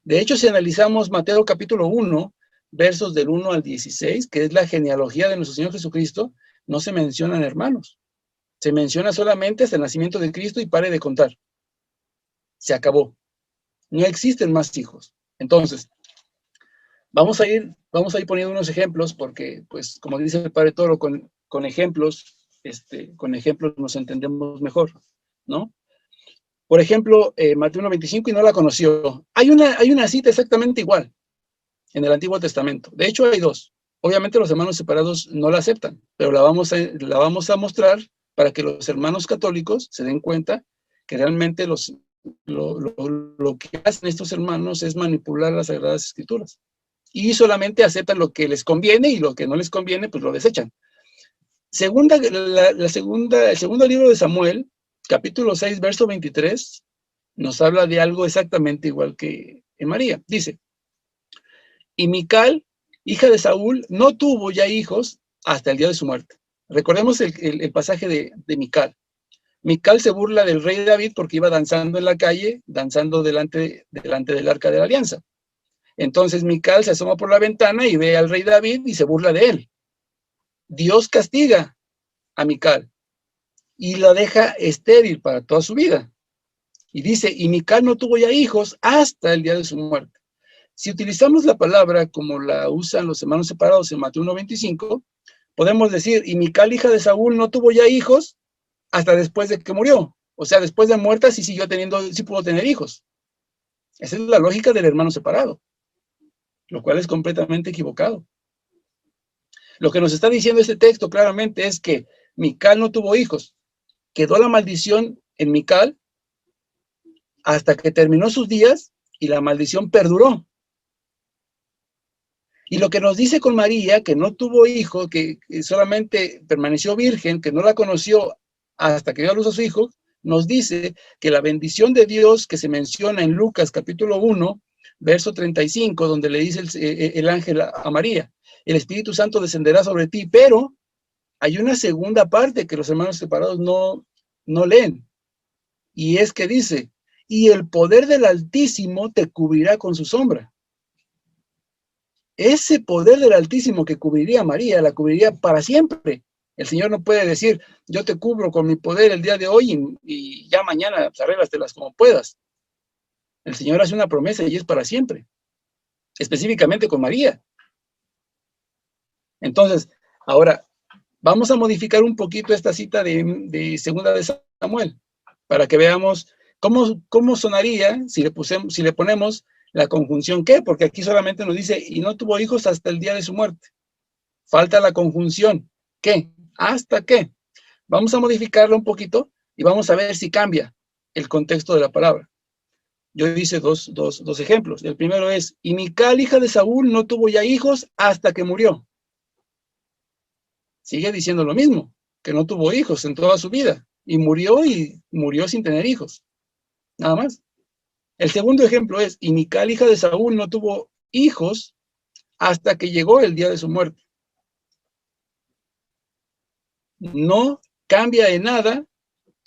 De hecho, si analizamos Mateo capítulo 1, versos del 1 al 16, que es la genealogía de nuestro Señor Jesucristo, no se mencionan hermanos. Se menciona solamente hasta el nacimiento de Cristo y pare de contar. Se acabó. No existen más hijos. Entonces, vamos a ir poniendo unos ejemplos porque, pues, como dice el Padre Toro, con ejemplos nos entendemos mejor, ¿no? Por ejemplo, Mateo 1:25, y no la conoció. Hay una cita exactamente igual en el Antiguo Testamento. De hecho, hay dos. Obviamente los hermanos separados no la aceptan, pero la vamos a mostrar para que los hermanos católicos se den cuenta que realmente lo que hacen estos hermanos es manipular las Sagradas Escrituras. Y solamente aceptan lo que les conviene y lo que no les conviene, pues lo desechan. El segundo libro de Samuel, capítulo 6, verso 23, nos habla de algo exactamente igual que en María. Dice, y Mical, hija de Saúl, no tuvo ya hijos hasta el día de su muerte. Recordemos el pasaje de Mical. Mical se burla del rey David porque iba danzando en la calle, danzando delante del arca de la alianza. Entonces Mical se asoma por la ventana y ve al rey David y se burla de él. Dios castiga a Mical y la deja estéril para toda su vida. Y dice, y Mical no tuvo ya hijos hasta el día de su muerte. Si utilizamos la palabra como la usan los hermanos separados en Mateo 1:25, podemos decir, y Mical, hija de Saúl, no tuvo ya hijos hasta después de que murió. O sea, después de muerta sí pudo tener hijos. Esa es la lógica del hermano separado, lo cual es completamente equivocado. Lo que nos está diciendo este texto claramente es que Mical no tuvo hijos. Quedó la maldición en Mical hasta que terminó sus días y la maldición perduró. Y lo que nos dice con María, que no tuvo hijo, que solamente permaneció virgen, que no la conoció hasta que dio a luz a su hijo, nos dice que la bendición de Dios que se menciona en Lucas capítulo 1, verso 35, donde le dice el ángel a María, el Espíritu Santo descenderá sobre ti, pero hay una segunda parte que los hermanos separados no leen, y es que dice, y el poder del Altísimo te cubrirá con su sombra. Ese poder del Altísimo que cubriría a María, la cubriría para siempre. El Señor no puede decir, yo te cubro con mi poder el día de hoy y ya mañana pues, arréglatelas como puedas. El Señor hace una promesa y es para siempre, específicamente con María. Entonces, ahora, vamos a modificar un poquito esta cita de segunda de Samuel, para que veamos cómo sonaría si le ponemos la conjunción ¿qué? Porque aquí solamente nos dice, y no tuvo hijos hasta el día de su muerte. Falta la conjunción ¿qué? ¿Hasta qué? Vamos a modificarla un poquito y vamos a ver si cambia el contexto de la palabra. Yo hice dos ejemplos. El primero es, y Mical, hija de Saúl, no tuvo ya hijos hasta que murió. Sigue diciendo lo mismo, que no tuvo hijos en toda su vida. Y murió sin tener hijos. Nada más. El segundo ejemplo es, y Mical, hija de Saúl, no tuvo hijos hasta que llegó el día de su muerte. No cambia en nada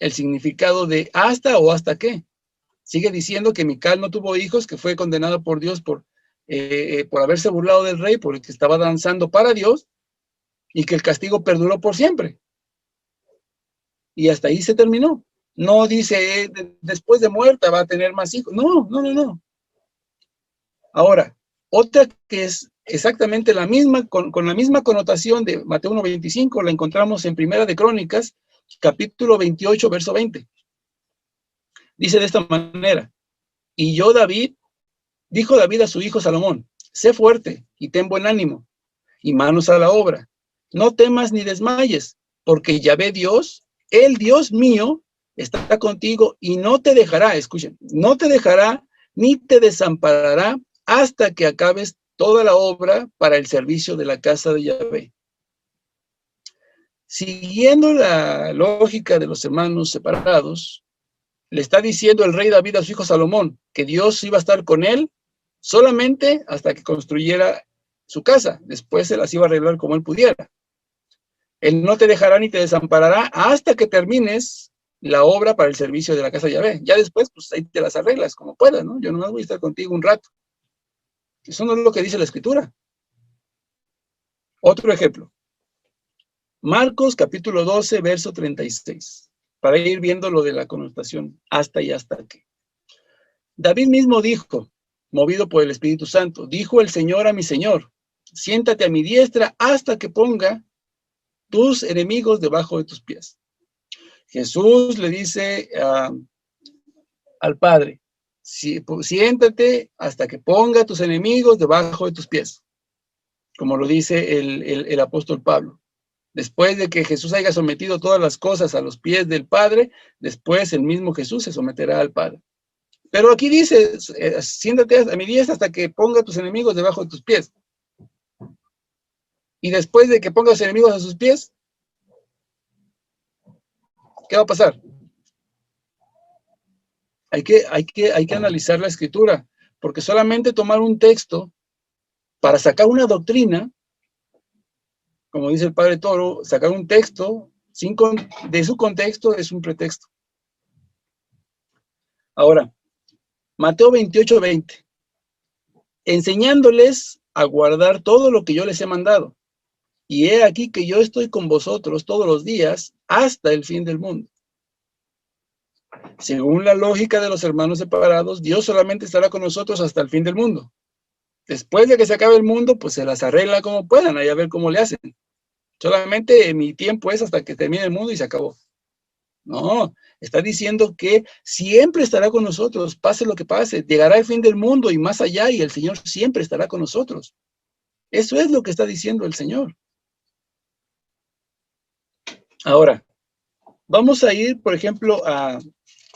el significado de hasta o hasta qué. Sigue diciendo que Mical no tuvo hijos, que fue condenado por Dios por haberse burlado del rey, porque estaba danzando para Dios, y que el castigo perduró por siempre. Y hasta ahí se terminó. No dice, después de muerta va a tener más hijos. No. Ahora, otra que es exactamente la misma, con la misma connotación de Mateo 1:25, la encontramos en Primera de Crónicas, capítulo 28, verso 20. Dice de esta manera, y dijo David a su hijo Salomón, sé fuerte y ten buen ánimo, y manos a la obra. No temas ni desmayes, porque Yahvé Dios, el Dios mío, está contigo y no te dejará, escuchen, no te dejará ni te desamparará hasta que acabes toda la obra para el servicio de la casa de Yahvé. Siguiendo la lógica de los hermanos separados, le está diciendo el rey David a su hijo Salomón que Dios iba a estar con él solamente hasta que construyera su casa. Después se las iba a arreglar como él pudiera. Él no te dejará ni te desamparará hasta que termines la obra para el servicio de la casa de Yahvé. Ya después, pues ahí te las arreglas como puedas, ¿no? Yo nomás voy a estar contigo un rato. Eso no es lo que dice la Escritura. Otro ejemplo. Marcos capítulo 12, verso 36. Para ir viendo lo de la connotación hasta y hasta que. David mismo dijo, movido por el Espíritu Santo, dijo el Señor a mi Señor, siéntate a mi diestra hasta que ponga tus enemigos debajo de tus pies. Jesús le dice al Padre, siéntate hasta que ponga tus enemigos debajo de tus pies, como lo dice el apóstol Pablo. Después de que Jesús haya sometido todas las cosas a los pies del Padre, después el mismo Jesús se someterá al Padre. Pero aquí dice, siéntate a mi diestra hasta que ponga tus enemigos debajo de tus pies. Y después de que ponga los enemigos a sus pies, ¿qué va a pasar? Hay que analizar la Escritura, porque solamente tomar un texto para sacar una doctrina, como dice el Padre Toro, sacar un texto de su contexto es un pretexto. Ahora, Mateo 28, 20. Enseñándoles a guardar todo lo que yo les he mandado. Y he aquí que yo estoy con vosotros todos los días hasta el fin del mundo. Según la lógica de los hermanos separados, Dios solamente estará con nosotros hasta el fin del mundo. Después de que se acabe el mundo, pues se las arregla como puedan, ahí a ver cómo le hacen. Solamente mi tiempo es hasta que termine el mundo y se acabó. No, está diciendo que siempre estará con nosotros, pase lo que pase, llegará el fin del mundo y más allá, y el Señor siempre estará con nosotros. Eso es lo que está diciendo el Señor. Ahora, vamos a ir, por ejemplo, a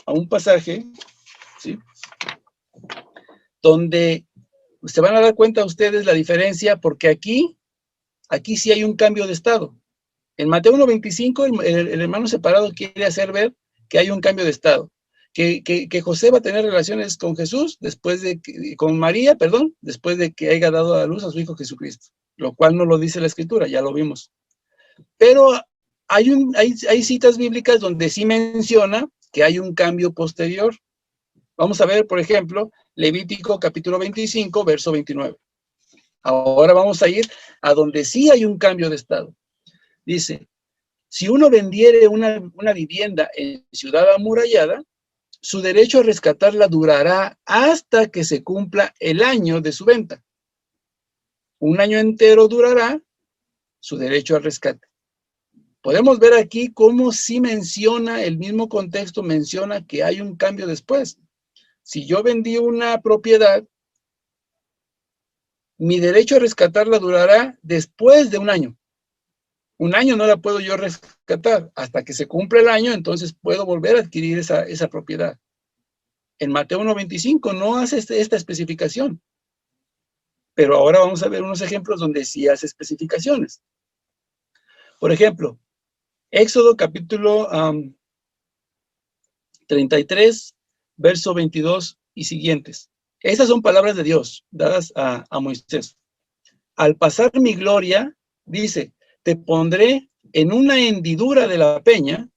un pasaje, ¿sí?, donde se van a dar cuenta ustedes la diferencia, porque aquí sí hay un cambio de estado. En Mateo 1:25, el hermano separado quiere hacer ver que hay un cambio de estado, que José va a tener relaciones con Jesús, con María, después de que haya dado a luz a su hijo Jesucristo, lo cual no lo dice la Escritura, ya lo vimos. Pero hay citas bíblicas donde sí menciona que hay un cambio posterior. Vamos a ver, por ejemplo, Levítico capítulo 25, verso 29. Ahora vamos a ir a donde sí hay un cambio de estado. Dice, si uno vendiere una vivienda en ciudad amurallada, su derecho a rescatarla durará hasta que se cumpla el año de su venta. Un año entero durará su derecho al rescate. Podemos ver aquí cómo sí menciona, el mismo contexto menciona que hay un cambio después. Si yo vendí una propiedad, mi derecho a rescatarla durará después de un año. Un año no la puedo yo rescatar. Hasta que se cumpla el año, entonces puedo volver a adquirir esa propiedad. En Mateo 1:25 no hace esta especificación. Pero ahora vamos a ver unos ejemplos donde sí hace especificaciones. Por ejemplo, Éxodo capítulo 33, verso 22 y siguientes. Esas son palabras de Dios dadas a Moisés. Al pasar mi gloria, dice, te pondré en una hendidura de la peña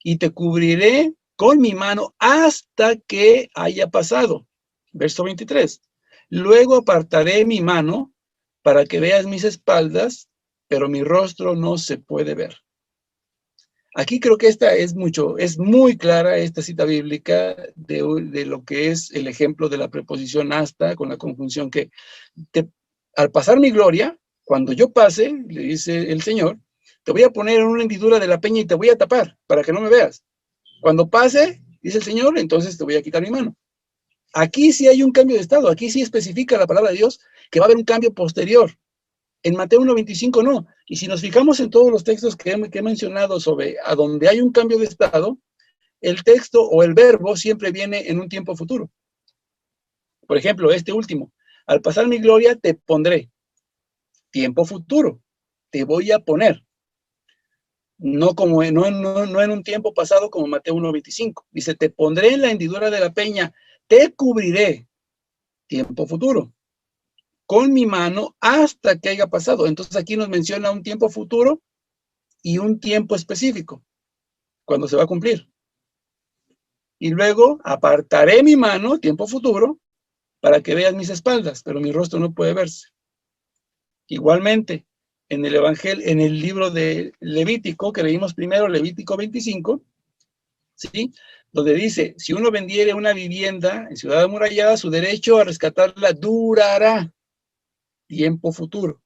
y te cubriré con mi mano hasta que haya pasado. Verso 23. Luego apartaré mi mano para que veas mis espaldas, pero mi rostro no se puede ver. Aquí creo que esta es muy clara esta cita bíblica de lo que es el ejemplo de la preposición hasta con la conjunción que al pasar mi gloria, cuando yo pase, le dice el Señor, te voy a poner en una hendidura de la peña y te voy a tapar para que no me veas. Cuando pase, dice el Señor, entonces te voy a quitar mi mano. Aquí sí hay un cambio de estado, aquí sí especifica la palabra de Dios que va a haber un cambio posterior. En Mateo 1:25 no. Y si nos fijamos en todos los textos que he mencionado sobre a donde hay un cambio de estado, el texto o el verbo siempre viene en un tiempo futuro. Por ejemplo, este último, al pasar mi gloria te pondré, tiempo futuro, te voy a poner. No, no en un tiempo pasado como Mateo 1:25. Dice, te pondré en la hendidura de la peña, te cubriré, tiempo futuro, con mi mano hasta que haya pasado. Entonces aquí nos menciona un tiempo futuro y un tiempo específico, cuando se va a cumplir. Y luego apartaré mi mano, tiempo futuro, para que veas mis espaldas, pero mi rostro no puede verse. Igualmente, en el Evangelio, en el libro de Levítico, que leímos primero, Levítico 25, ¿sí? Donde dice, si uno vendiere una vivienda en ciudad amurallada, su derecho a rescatarla durará, tiempo futuro,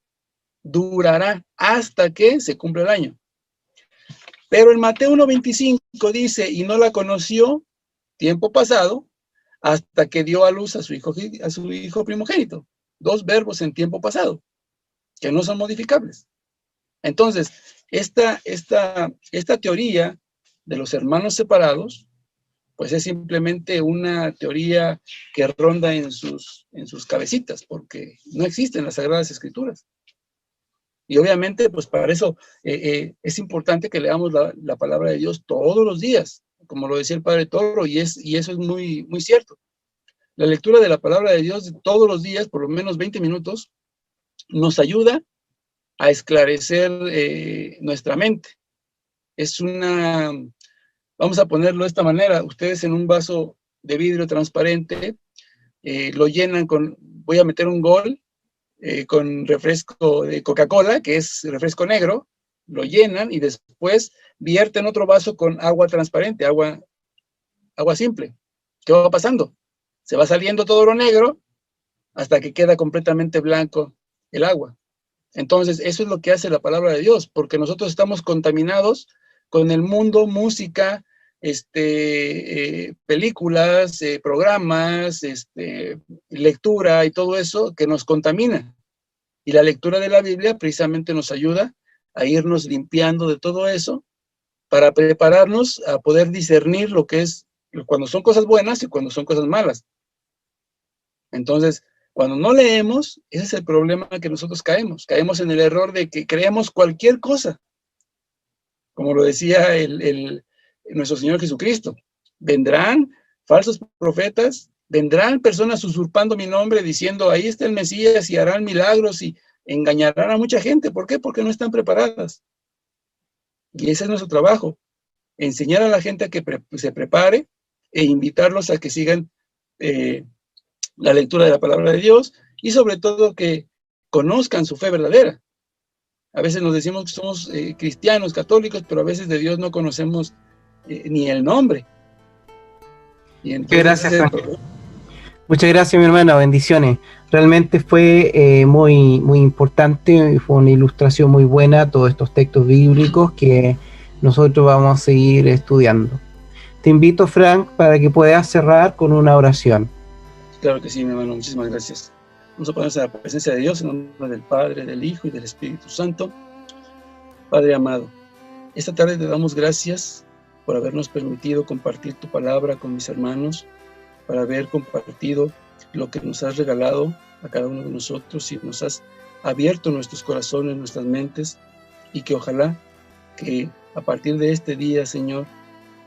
durará hasta que se cumpla el año. Pero en Mateo 1:25 dice, y no la conoció, tiempo pasado, hasta que dio a luz a su hijo primogénito. Dos verbos en tiempo pasado, que no son modificables. Entonces, esta teoría de los hermanos separados, pues es simplemente una teoría que ronda en sus cabecitas, porque no existen las Sagradas Escrituras. Y obviamente, pues para eso es importante que leamos la palabra de Dios todos los días, como lo decía el Padre Toro, y eso es muy, muy cierto. La lectura de la palabra de Dios todos los días, por lo menos 20 minutos, nos ayuda a esclarecer nuestra mente. Vamos a ponerlo de esta manera, ustedes en un vaso de vidrio transparente lo llenan voy a meter un gol con refresco de Coca-Cola, que es refresco negro, lo llenan y después vierten otro vaso con agua transparente, agua simple. ¿Qué va pasando? Se va saliendo todo lo negro hasta que queda completamente blanco el agua. Entonces, eso es lo que hace la palabra de Dios, porque nosotros estamos contaminados con el mundo, música, películas, programas, lectura y todo eso que nos contamina. Y la lectura de la Biblia precisamente nos ayuda a irnos limpiando de todo eso para prepararnos a poder discernir lo que es, cuando son cosas buenas y cuando son cosas malas. Entonces, cuando no leemos, ese es el problema que nosotros caemos. Caemos en el error de que creemos cualquier cosa. Como lo decía nuestro Señor Jesucristo. Vendrán falsos profetas, vendrán personas usurpando mi nombre, diciendo, ahí está el Mesías, y harán milagros, y engañarán a mucha gente. ¿Por qué? Porque no están preparadas. Y ese es nuestro trabajo. Enseñar a la gente a que se prepare e invitarlos a que sigan la lectura de la palabra de Dios y sobre todo que conozcan su fe verdadera. A veces nos decimos que somos cristianos, católicos, pero a veces de Dios no conocemos ni el nombre. Y entonces, gracias, Frank. Muchas gracias, mi hermano, bendiciones. Realmente fue muy, muy importante, fue una ilustración muy buena, todos estos textos bíblicos que nosotros vamos a seguir estudiando. Te invito, Frank, para que puedas cerrar con una oración. Claro que sí, mi hermano, muchísimas gracias. Vamos a ponernos a la presencia de Dios en nombre del Padre, del Hijo y del Espíritu Santo. Padre amado, esta tarde te damos gracias por habernos permitido compartir tu palabra con mis hermanos, para haber compartido lo que nos has regalado a cada uno de nosotros y nos has abierto nuestros corazones, nuestras mentes, y que ojalá que a partir de este día, Señor,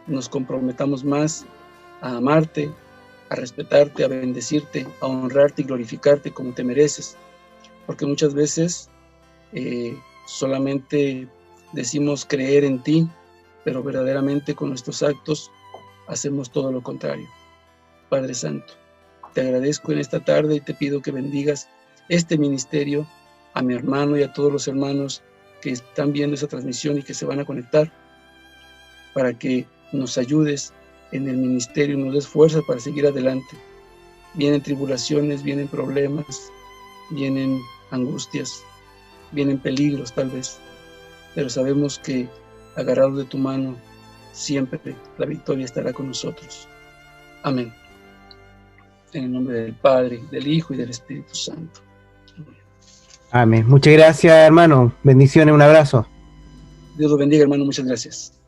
nos comprometamos más a amarte, a respetarte, a bendecirte, a honrarte y glorificarte como te mereces, porque muchas veces solamente decimos creer en ti, pero verdaderamente con nuestros actos hacemos todo lo contrario. Padre Santo, te agradezco en esta tarde y te pido que bendigas este ministerio, a mi hermano y a todos los hermanos que están viendo esa transmisión y que se van a conectar, para que nos ayudes en el ministerio, nos des fuerza para seguir adelante. Vienen tribulaciones, vienen problemas, vienen angustias, vienen peligros tal vez, pero sabemos que agarrados de tu mano, siempre la victoria estará con nosotros. Amén. En el nombre del Padre, del Hijo y del Espíritu Santo. Amén. Muchas gracias, hermano. Bendiciones, un abrazo. Dios lo bendiga, hermano. Muchas gracias.